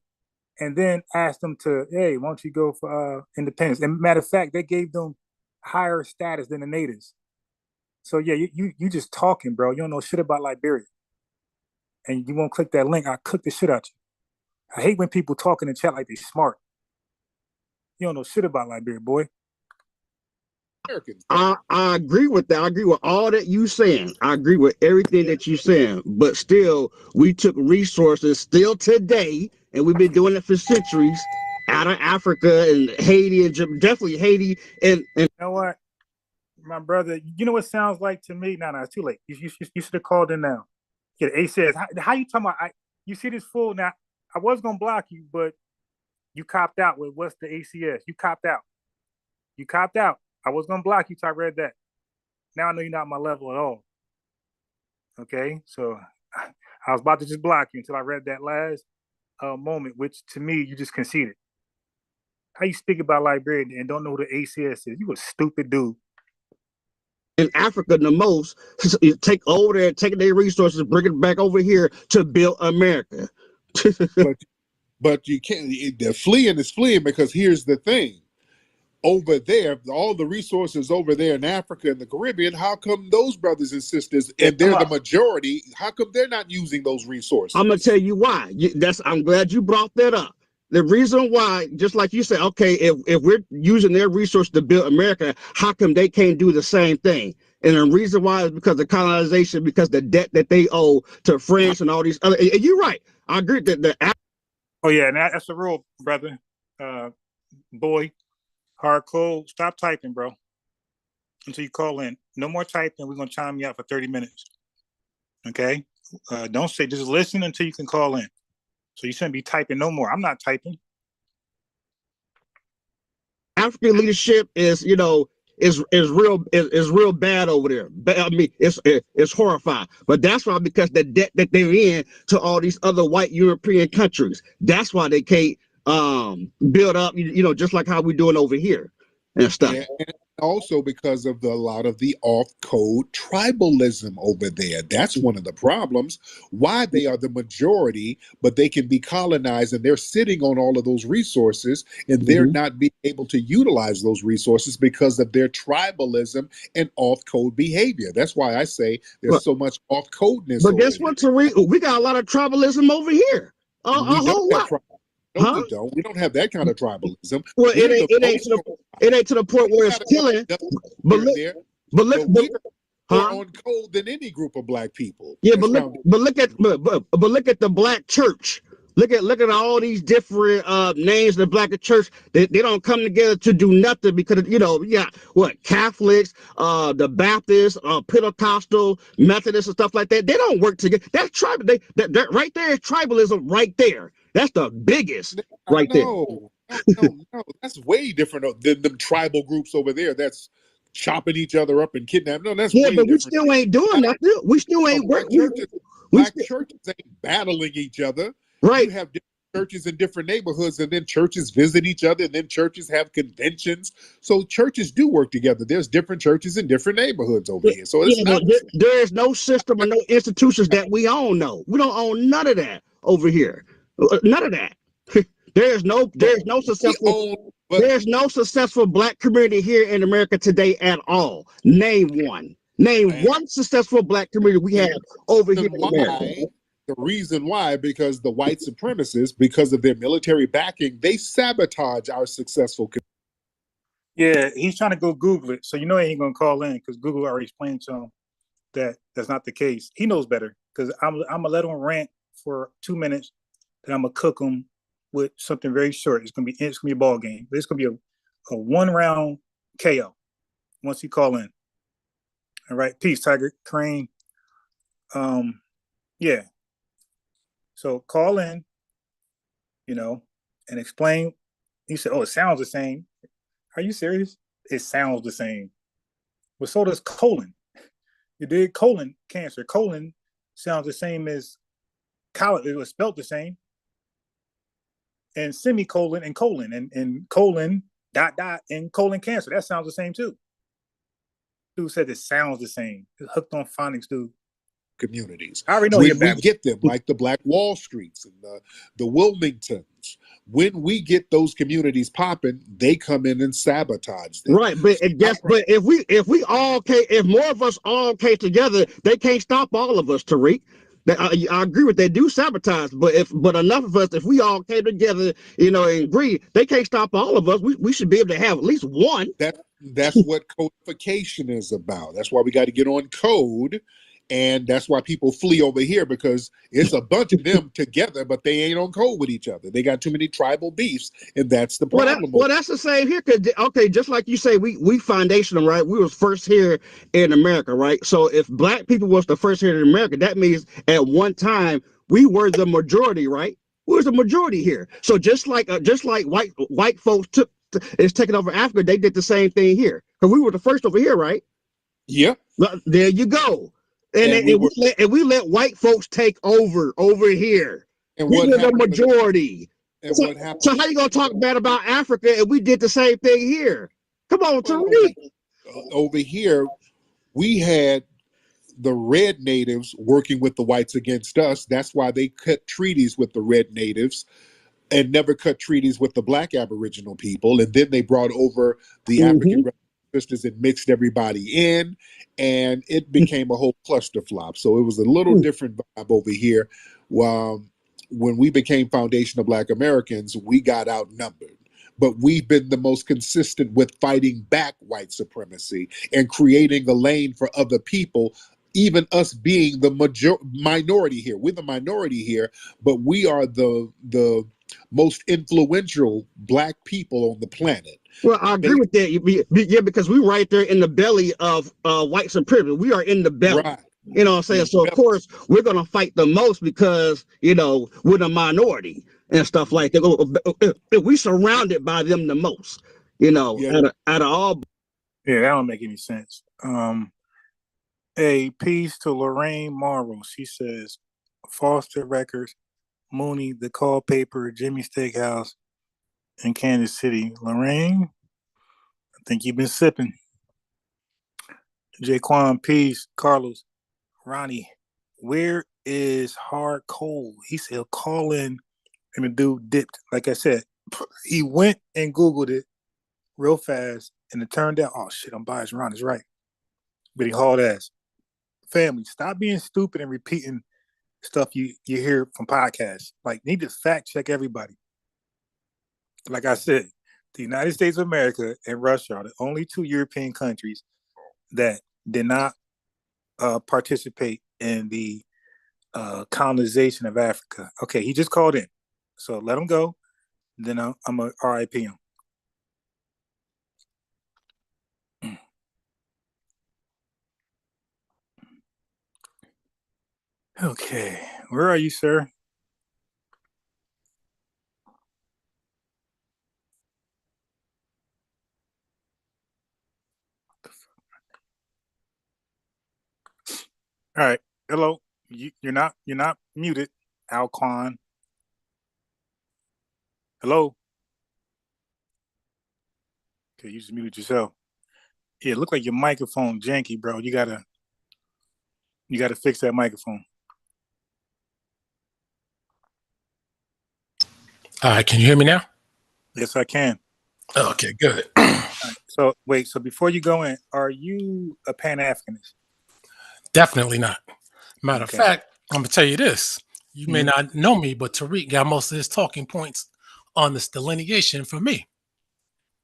and then asked them to, hey, why don't you go for independence? And matter of fact, they gave them higher status than the natives. So yeah, you just talking, bro. You don't know shit about Liberia. And you won't click that link, I'll click the shit out you. I hate when people talk in the chat like they smart. You don't know shit about Liberia, boy. I agree with that. I agree with all that you saying. I agree with everything that you saying. But still, we took resources still today, and we've been doing it for centuries, out of Africa and Haiti and definitely Haiti and you know what, my brother, you know what sounds like to me? No, it's too late. You should have called in now. Yeah, A says, how you talking about? You see this fool now? I was gonna block you, but you copped out with what's the ACS? You copped out. You copped out. I was gonna block you till I read that. Now I know you're not my level at all. Okay, so I was about to just block you until I read that last moment, which to me you just conceded. How you speak about Liberia and don't know who the ACS is? You a stupid dude. In Africa, the most take over there, take their resources, bring it back over here to build America. but you can't. The fleeing is fleeing because here's the thing. Over there, all the resources over there in Africa and the Caribbean, how come those brothers and sisters, and they're the majority, how come they're not using those resources? I'm gonna tell you why. I'm glad you brought that up. The reason why, just like you said, okay, if we're using their resources to build America, how come they can't do the same thing? And the reason why is because of colonization, because the debt that they owe to France and all these other. And you're right. I agree that. Oh yeah, and that's the rule, brother. Boy. Hardcore, stop typing, bro. Until you call in. No more typing. We're gonna chime you out for 30 minutes. Okay? Don't say, just listen until you can call in. So you shouldn't be typing no more. I'm not typing. African leadership is real bad over there. I mean, it's horrifying. But that's why, because the debt that they're in to all these other white European countries. That's why they can't build up, just like how we're doing over here and stuff. Yeah, and also because of a lot of the off-code tribalism over there. That's one of the problems. Why they are the majority, but they can be colonized and they're sitting on all of those resources and they're not being able to utilize those resources because of their tribalism and off-code behavior. That's why I say there's so much off-codeness. But guess what, Tariq? We got a lot of tribalism over here. A whole lot. No, we don't. We don't have that kind of tribalism. Well, it ain't to the point where it's killing. But look, we're on code than any group of black people. Yeah, but look at the black church. Look at all these different names of the black church. They don't come together to do nothing because Catholics, the Baptists, Pentecostal, Methodists, and stuff like that. They don't work together. That's tribal. That right there is tribalism right there. That's the biggest right there. No, that's way different than them tribal groups over there. That's chopping each other up and kidnapping. No, that's way but different. we still ain't doing nothing. We still ain't working. Black churches ain't battling each other. Right. You have different churches in different neighborhoods, and then churches visit each other, and then churches have conventions. So churches do work together. There's different churches in different neighborhoods over here. So it's not. There is no system or no institutions that we own. No, we don't own none of that over here. None of that. There's no successful. There's no successful Black community here in America today at all. Name one. Name one successful Black community we have over here in America. The reason why, because the white supremacists, because of their military backing, they sabotage our successful community. Yeah, he's trying to go Google it. So you know he ain't gonna call in because Google already explained to him that that's not the case. He knows better because I'm gonna let him rant for 2 minutes, then I'm gonna cook him with something very short. It's gonna be a ball game. But it's gonna be a 1-round KO once he call in. All right, peace, Tiger Crane. Yeah. So call in, and explain. You said, "Oh, it sounds the same." Are you serious? It sounds the same. Well, so does colon. You did colon cancer. Colon sounds the same as colon. It was spelled the same. And semicolon and colon and colon ... and colon cancer. That sounds the same too. Dude said it sounds the same. It's hooked on phonics, dude. Communities. I already know when we get them, like the Black Wall Streets and the Wilmingtons, when we get those communities popping, they come in and sabotage them. Right, but if more of us all came together, they can't stop all of us, Tariq. I agree with they do sabotage, but enough of us, if we all came together, and agree, they can't stop all of us. We should be able to have at least one. That's what codification is about. That's why we got to get on code. And that's why people flee over here, because it's a bunch of them together, but they ain't on code with each other. They got too many tribal beefs, and that's the problem. Well, that's the same here. Okay, just like you say, we foundational, right? We was first here in America, right? So if Black people was the first here in America, that means at one time we were the majority, right? We was the majority here. So just like white folks is taking over Africa, they did the same thing here. Because we were the first over here, right? Yep. Well, there you go. And we let white folks take over here. And we were the majority. So how you gonna talk bad about Africa and we did the same thing here? Come on, Tariq. Over here, we had the red natives working with the whites against us. That's why they cut treaties with the red natives and never cut treaties with the Black Aboriginal people. And then they brought over the African sisters and mixed everybody in, and it became a whole cluster flop. So it was a little different vibe over here. When we became foundational Black Americans, we got outnumbered. But we've been the most consistent with fighting back white supremacy and creating a lane for other people, even us being the minority here. We're the minority here, but we are the most influential Black people on the planet. Well, I agree with that. Yeah, because we're right there in the belly of white supremacy. We are in the belly. Right. You know what I'm saying? So, of course, we're going to fight the most because, we're the minority and stuff like that. We surrounded by them the most, out of all. Yeah, that don't make any sense. A piece to Lorraine Morrow. She says, Foster Records, Mooney, The Call Paper, Jimmy Steakhouse, in Kansas City. Lorraine, I think you've been sipping. Jaquan, peace. Carlos, Ronnie, where is Hard Cold? He said he'll call in, and the dude dipped. Like I said, he went and Googled it real fast, and it turned out, oh shit, I'm biased. Ron is right. But he hauled ass. Family, stop being stupid and repeating stuff you hear from podcasts. Like, need to fact check everybody. Like I said, the United States of America and Russia are the only two European countries that did not participate in the colonization of Africa. Okay, he just called in. So let him go. Then I'm going to RIP him. Okay, where are you, sir? All right, hello. You're not muted, Alquan. Hello. Okay, you just muted yourself. Yeah, it look like your microphone janky, bro. You gotta fix that microphone. All right, can you hear me now? Yes, I can. Okay, good. So wait, so before you go in, are you a Pan-Africanist? Definitely not. Matter of fact, I'm gonna tell you this. You may not know me, but Tariq got most of his talking points on this delineation for me.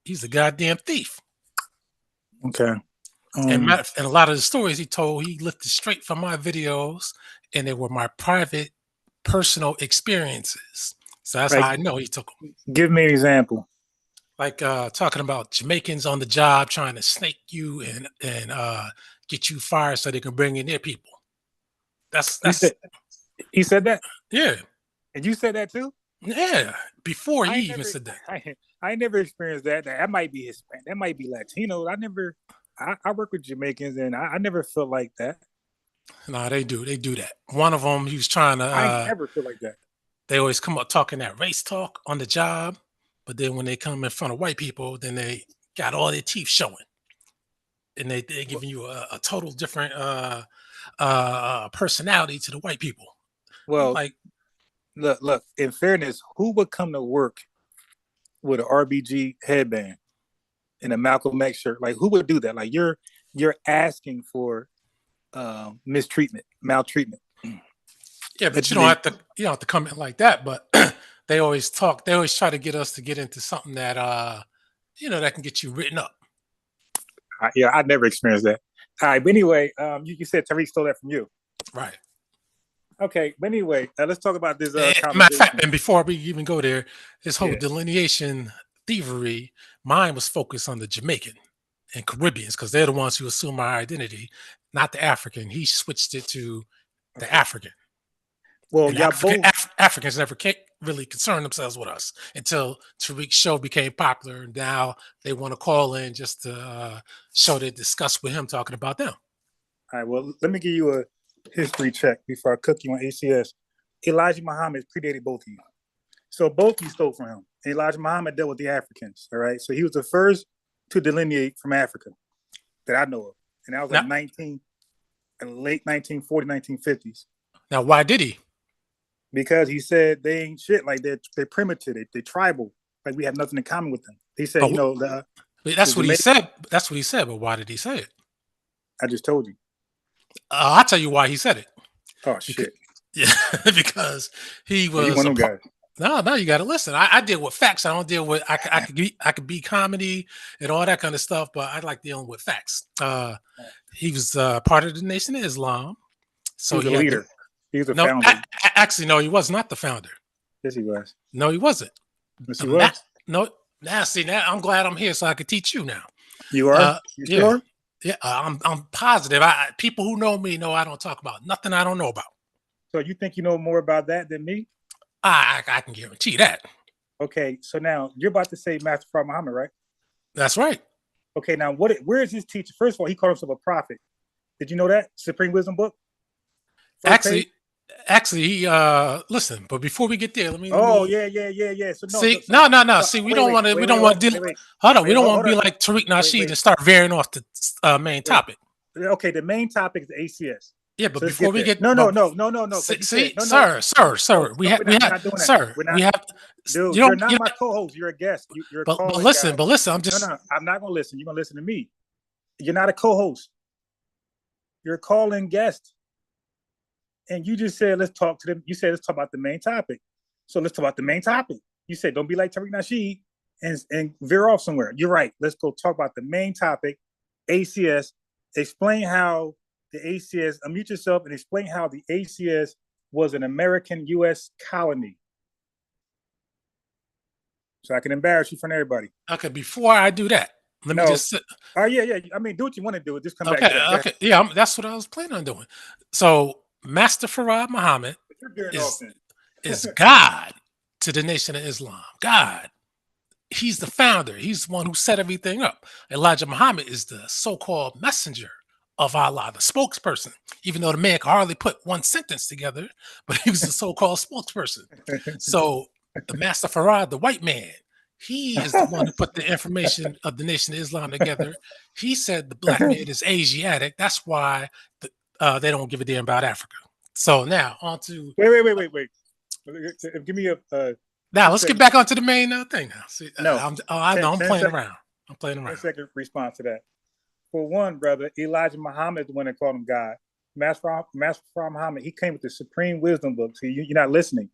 He's a goddamn thief. Okay. And a lot of the stories he told, he lifted straight from my videos, and they were my private, personal experiences. So that's how I know he took them. Give me an example. Like talking about Jamaicans on the job trying to snake you and get you fired so they can bring in their people. He said that? Yeah. And you said that too? Yeah. Before he even said that. I never experienced that. That might be Hispanic. That might be Latino. I work with Jamaicans and I never felt like that. No, they do. They do that. One of them, he was trying to. I never feel like that. They always come up talking that race talk on the job, but then when they come in front of white people, then they got all their teeth showing, and they're giving you a total different personality to the white people. Well, like, look. In fairness, who would come to work with an RBG headband and a Malcolm X shirt? Like, who would do that? Like, you're asking for mistreatment, maltreatment. Yeah, but you don't have to come in like that. But they always talk. They always try to get us to get into something that that can get you written up. Yeah, I never experienced that. All right, but anyway, you said Tariq stole that from you, right? Okay, but anyway, let's talk about this. Matter of fact, and before we even go there, this whole delineation thievery, mine was focused on the Jamaican and Caribbeans because they're the ones who assume my identity, not the African. He switched it to the African. Well, Africans never really concerned themselves with us until Tariq's show became popular. And now they want to call in just to show their disgust with him talking about them. All right, well, let me give you a history check before I cook you on ACS. Elijah Muhammad predated both of you. So both of you stole from him. Elijah Muhammad dealt with the Africans, all right? So he was the first to delineate from Africa that I know of. And that was like late 1940s, 1950s. Now, why did he? Because he said they ain't shit, like they're primitive, they're tribal, like we have nothing in common with them. He said, that's what he said. That's what he said. But why did he say it? I just told you. I'll tell you why he said it. Oh shit! Because he was one of them guys. No, you got to listen. I deal with facts. I don't deal with. I could be comedy and all that kind of stuff, but I like dealing with facts. He was part of the Nation of Islam, so he was a leader. He was a founder. Actually, no, he was not the founder. Yes, he was. No, he wasn't. Yes, he was. Now I'm glad I'm here so I could teach you now. You are? You sure? Yeah, I'm positive. People who know me know I don't talk about nothing I don't know about. So you think you know more about that than me? I can guarantee that. Okay, so now you're about to say Master Prophet Muhammad, right? That's right. Okay, now where is his teacher? First of all, he called himself a prophet. Did you know that? Supreme Wisdom book? Actually, he listen, but before we get there, let me. Yeah. So no. See, we don't want to deal. Hold on, we don't want to be like Tariq Nasheed and start veering off the main topic. Okay, the main topic is the ACS. Yeah, but before we get no. Sir, we have. Dude, you're not my co-host. You're a guest. You're a but listen, I'm just. No, I'm not gonna listen. You're gonna listen to me. You're not a co-host. You're a call-in guest. And you just said, let's talk to them. You said, let's talk about the main topic. So let's talk about the main topic. You said, don't be like Tariq Nasheed and veer off somewhere. You're right. Let's go talk about the main topic, ACS. Explain how the ACS, unmute yourself and explain how the ACS was an American U.S. colony. So I can embarrass you in front of everybody. Okay, before I do that, let me just sit. Oh, yeah. I mean, do what you want to do. Just come back. Okay. Yeah, that's what I was planning on doing. So Master Farad Muhammad is God to the Nation of Islam. God. He's the founder. He's the one who set everything up. Elijah Muhammad is the so-called messenger of Allah, the spokesperson, even though the man could hardly put one sentence together, but he was the so-called spokesperson. So the Master Farad, the white man, he is the one who put the information of the Nation of Islam together. He said the black man is Asiatic. That's why they don't give a damn about Africa. So now on to wait. Give me a now let's get back onto the main thing now. See, no, I'm playing around. I'm playing around. 10-second response to that. For one, brother, Elijah Muhammad, the one that called him God. Master Muhammad, he came with the Supreme Wisdom book. So you're not listening.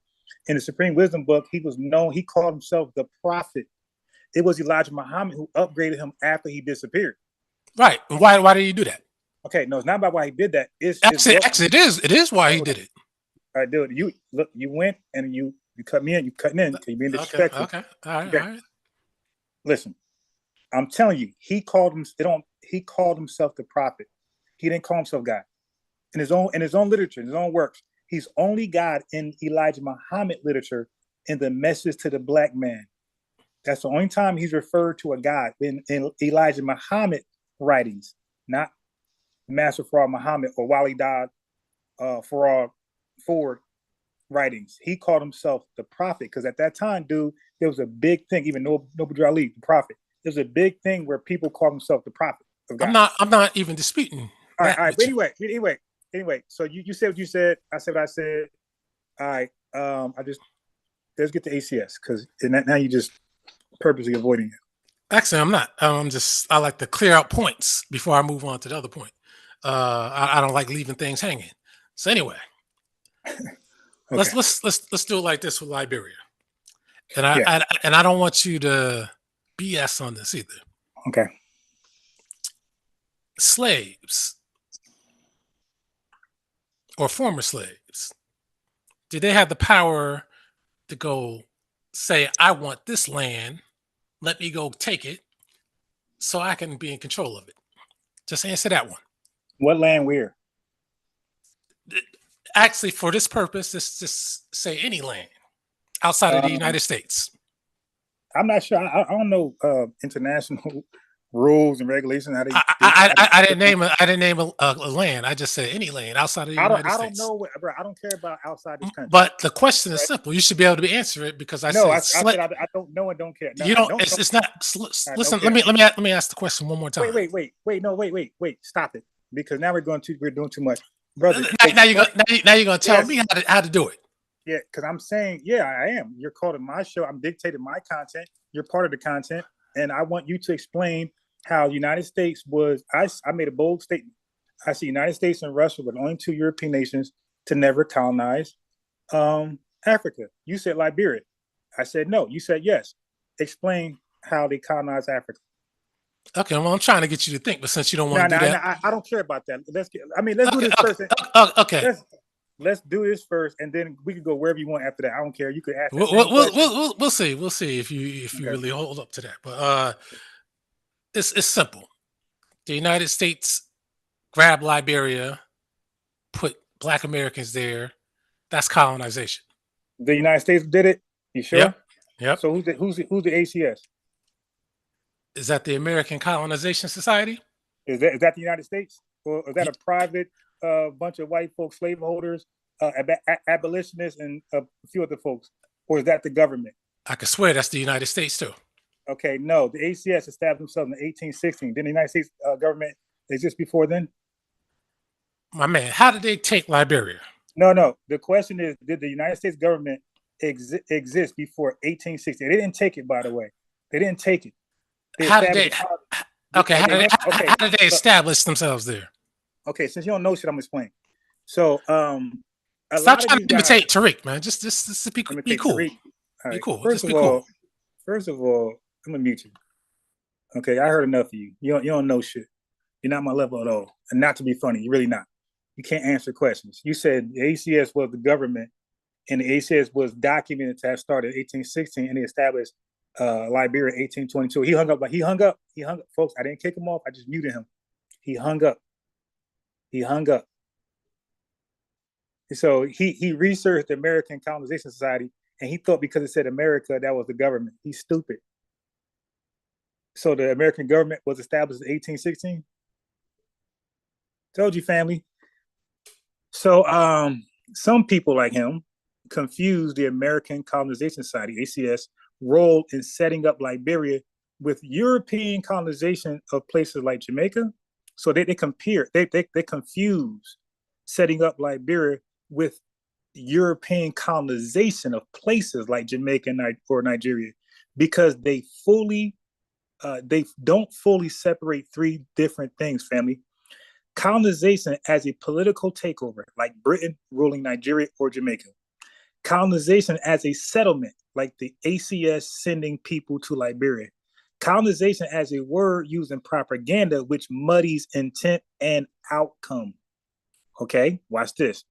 In the Supreme Wisdom book, he was known. He called himself the prophet. It was Elijah Muhammad who upgraded him after he disappeared. Right. Why did he do that? Okay, no, it's not about why he did that. Actually, it is why he did it. All right, dude. You went and you cut me in. You cutting in because you're being disrespectful. Okay. All right. Listen, I'm telling you, he called himself the prophet. He didn't call himself God. In his own literature, in his own works, he's only God in Elijah Muhammad literature in the message to the black man. That's the only time he's referred to a God in Elijah Muhammad writings, not Master Farad Muhammad or Walidad Farad Ford writings. He called himself the prophet because at that time, dude, there was a big thing. Even Noble Ali, the prophet. There's a big thing where people call themselves the prophet of God. I'm not even disputing. All right. But anyway. So you said what you said. I said what I said. All right. Let's get to ACS because now you just purposely avoiding it. Actually, I'm not. I like to clear out points before I move on to the other point. I don't like leaving things hanging. So anyway, okay. let's do it like this with Liberia, and I don't want you to BS on this either. Okay. Slaves or former slaves, did they have the power to go say, I want this land, let me go take it so I can be in control of it? Just answer that one. What land where? Actually, for this purpose, just say any land outside of the United States. I'm not sure. I don't know international rules and regulations. How they I didn't name a land. I just said any land outside of the United States. I don't know, bro. I don't care about outside this country. But the question is simple. You should be able to answer it because I said I don't know and don't care. No, you don't. It's not. Listen. Let me ask the question one more time. Wait. Stop it. Because now we're doing too much, brother. Now you're gonna tell me how to do it. Yeah, because I'm saying, I am. You're calling my show. I'm dictating my content. You're part of the content, and I want you to explain how the United States was. I made a bold statement. I see United States and Russia were the only two European nations to never colonize Africa. You said Liberia. I said no. You said yes. Explain how they colonized Africa. Okay, well, I'm trying to get you to think, but since you don't want to do that, I don't care about that. Let's do this first. Okay. Let's do this first, and then we can go wherever you want after that. I don't care. You could ask. We'll see. We'll see if you really hold up to that. But it's simple. The United States grabbed Liberia, put Black Americans there. That's colonization. The United States did it. You sure? Yep. So who's the ACS? Is that the American Colonization Society? Is that the United States, or is that a private bunch of white folks, slaveholders, abolitionists, and a few other folks, or is that the government? I could swear that's the United States too. Okay, no, the ACS established themselves in 1816. Didn't the United States government exist before then? My man, how did they take Liberia? No. The question is, did the United States government exist before 1860? They didn't take it, by the way. They didn't take it. How did they establish themselves there? Okay, since you don't know shit, I'm explaining. So, stop trying to imitate Tariq, man. Just be cool. Right. Be cool. First of all, I'm gonna mute you. Okay, I heard enough of you. You don't know shit. You're not my level at all. And not to be funny, you're really not. You can't answer questions. You said the ACS was the government, and the ACS was documented to have started in 1816, and they established Liberia 1822. He hung up. Folks, I didn't kick him off. I just muted him. He hung up. So he researched the American Colonization Society, and he thought because it said America, that was the government. He's stupid. So the American government was established in 1816? Told you, family. So some people like him confuse the American Colonization Society, ACS, role in setting up Liberia with European colonization of places like Jamaica. So they confuse setting up Liberia with European colonization of places like Jamaica or Nigeria, because they don't fully separate three different things, family. Colonization as a political takeover, like Britain ruling Nigeria or Jamaica. Colonization as a settlement, like the ACS sending people to Liberia. Colonization as a word used in propaganda, which muddies intent and outcome. Okay, watch this.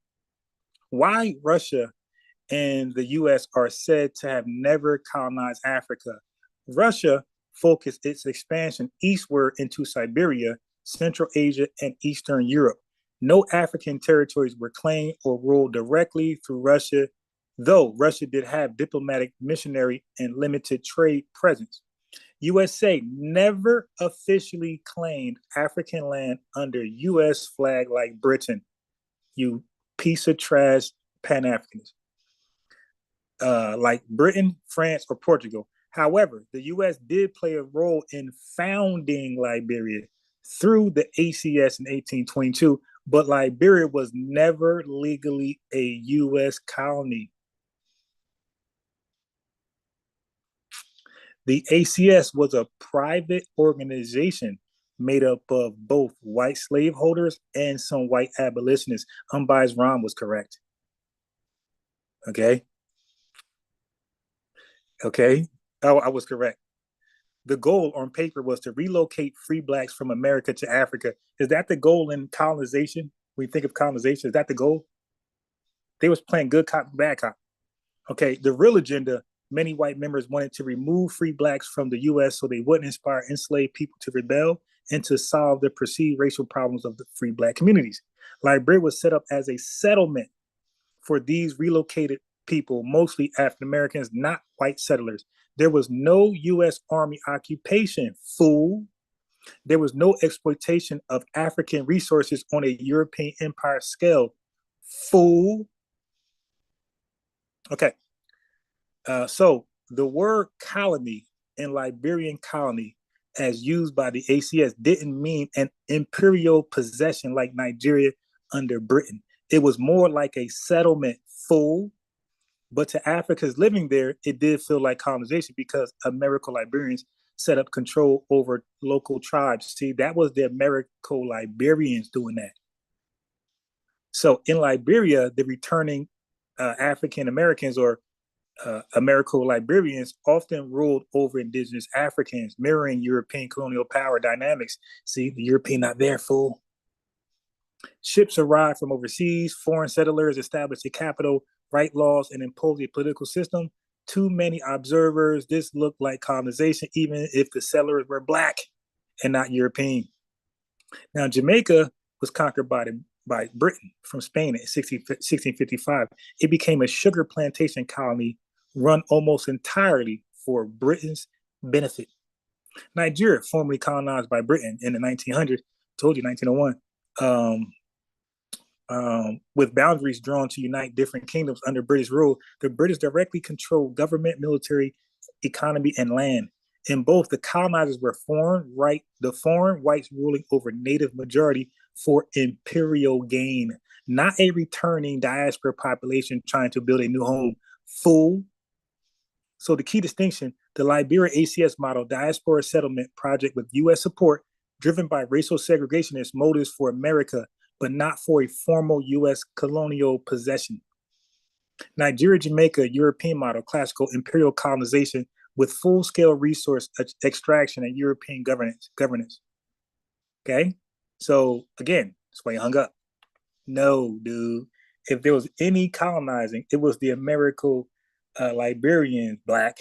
Why Russia and the US are said to have never colonized Africa. Russia focused its expansion eastward into Siberia, Central Asia, and Eastern Europe. No African territories were claimed or ruled directly through Russia, though Russia did have diplomatic, missionary, and limited trade presence. USA never officially claimed African land under US flag like Britain. You piece of trash Pan-Africanist. Like Britain, France, or Portugal. However, the US did play a role in founding Liberia through the ACS in 1822, but Liberia was never legally a US colony. The ACS was a private organization made up of both white slaveholders and some white abolitionists. Unbiased Ron was correct. Okay. I was correct. The goal on paper was to relocate free blacks from America to Africa. Is that the goal in colonization? When you think of colonization, is that the goal? They was playing good cop, bad cop. Okay, the real agenda, many white members wanted to remove free blacks from the US so they wouldn't inspire enslaved people to rebel and to solve the perceived racial problems of the free black communities. Liberia was set up as a settlement for these relocated people, mostly African Americans, not white settlers. There was no US Army occupation, fool. There was no exploitation of African resources on a European empire scale, fool. Okay. So the word colony in Liberian colony, as used by the ACS, didn't mean an imperial possession like Nigeria under Britain. It was more like a settlement, fool. But to Africans living there, it did feel like colonization because Americo-Liberians set up control over local tribes. See, that was the Americo-Liberians doing that. So in Liberia, the returning African Americans or Americo-Liberians often ruled over indigenous Africans, mirroring European colonial power dynamics. See, the European not there, fool. Ships arrived from overseas, foreign settlers established a capital, write laws, and impose a political system. Too many observers, this looked like colonization, even if the settlers were black and not European. Now, Jamaica was conquered by Britain from Spain in 1655. It became a sugar plantation colony run almost entirely for Britain's benefit. Nigeria, formerly colonized by Britain in the 1900s, told you 1901, with boundaries drawn to unite different kingdoms under British rule, the British directly controlled government, military, economy, and land. In both, the colonizers were the foreign whites ruling over native majority for imperial gain, not a returning diaspora population trying to build a new home. Fool. So the key distinction, the Liberia ACS model, diaspora settlement project with U.S. support, driven by racial segregationist motives for America, but not for a formal U.S. colonial possession. Nigeria, Jamaica, European model, classical imperial colonization with full-scale resource extraction and European governance. Okay? So again, that's why you hung up. No, dude. If there was any colonizing, it was the Liberians, black,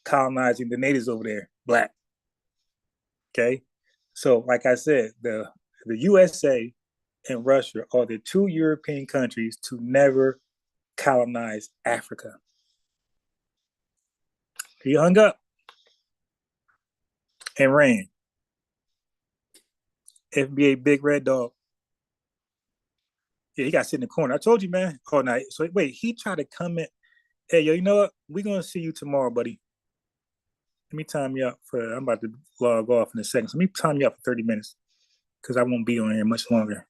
colonizing the natives over there, black. Okay? So like I said, the USA and Russia are the two European countries to never colonize Africa. He hung up and ran. FBA Big Red Dog. Yeah, he got to sit in the corner. I told you, man. Oh, no. So wait, he tried to come in. Hey, yo, you know what? We're going to see you tomorrow, buddy. Let me time you up I'm about to log off in a second. So let me time you up for 30 minutes because I won't be on here much longer.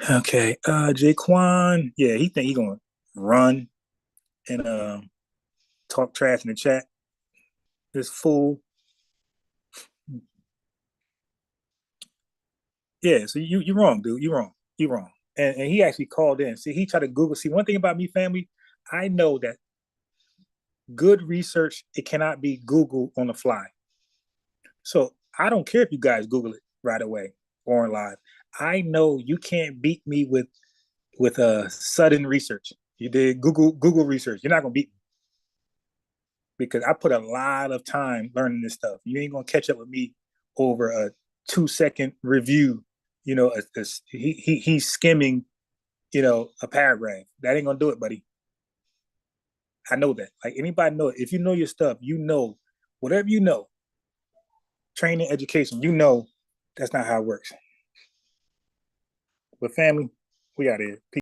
Okay. Jaquan. Yeah, he think he going to run and talk trash in the chat. This fool. Yeah, so you're wrong, dude. You're wrong. You're wrong. And he actually called in. See, he tried to Google. See, one thing about me, family, I know that good research, it cannot be Googled on the fly. So I don't care if you guys Google it right away or on live. I know you can't beat me with a sudden research. You did Google research. You're not gonna beat me because I put a lot of time learning this stuff. You ain't gonna catch up with me over a 2-second review. You know, he's skimming, you know, a paragraph. That ain't gonna do it, buddy. I know that. Like anybody know it. If you know your stuff, you know whatever you know. Training, education, you know that's not how it works. But family, we out here. Peace.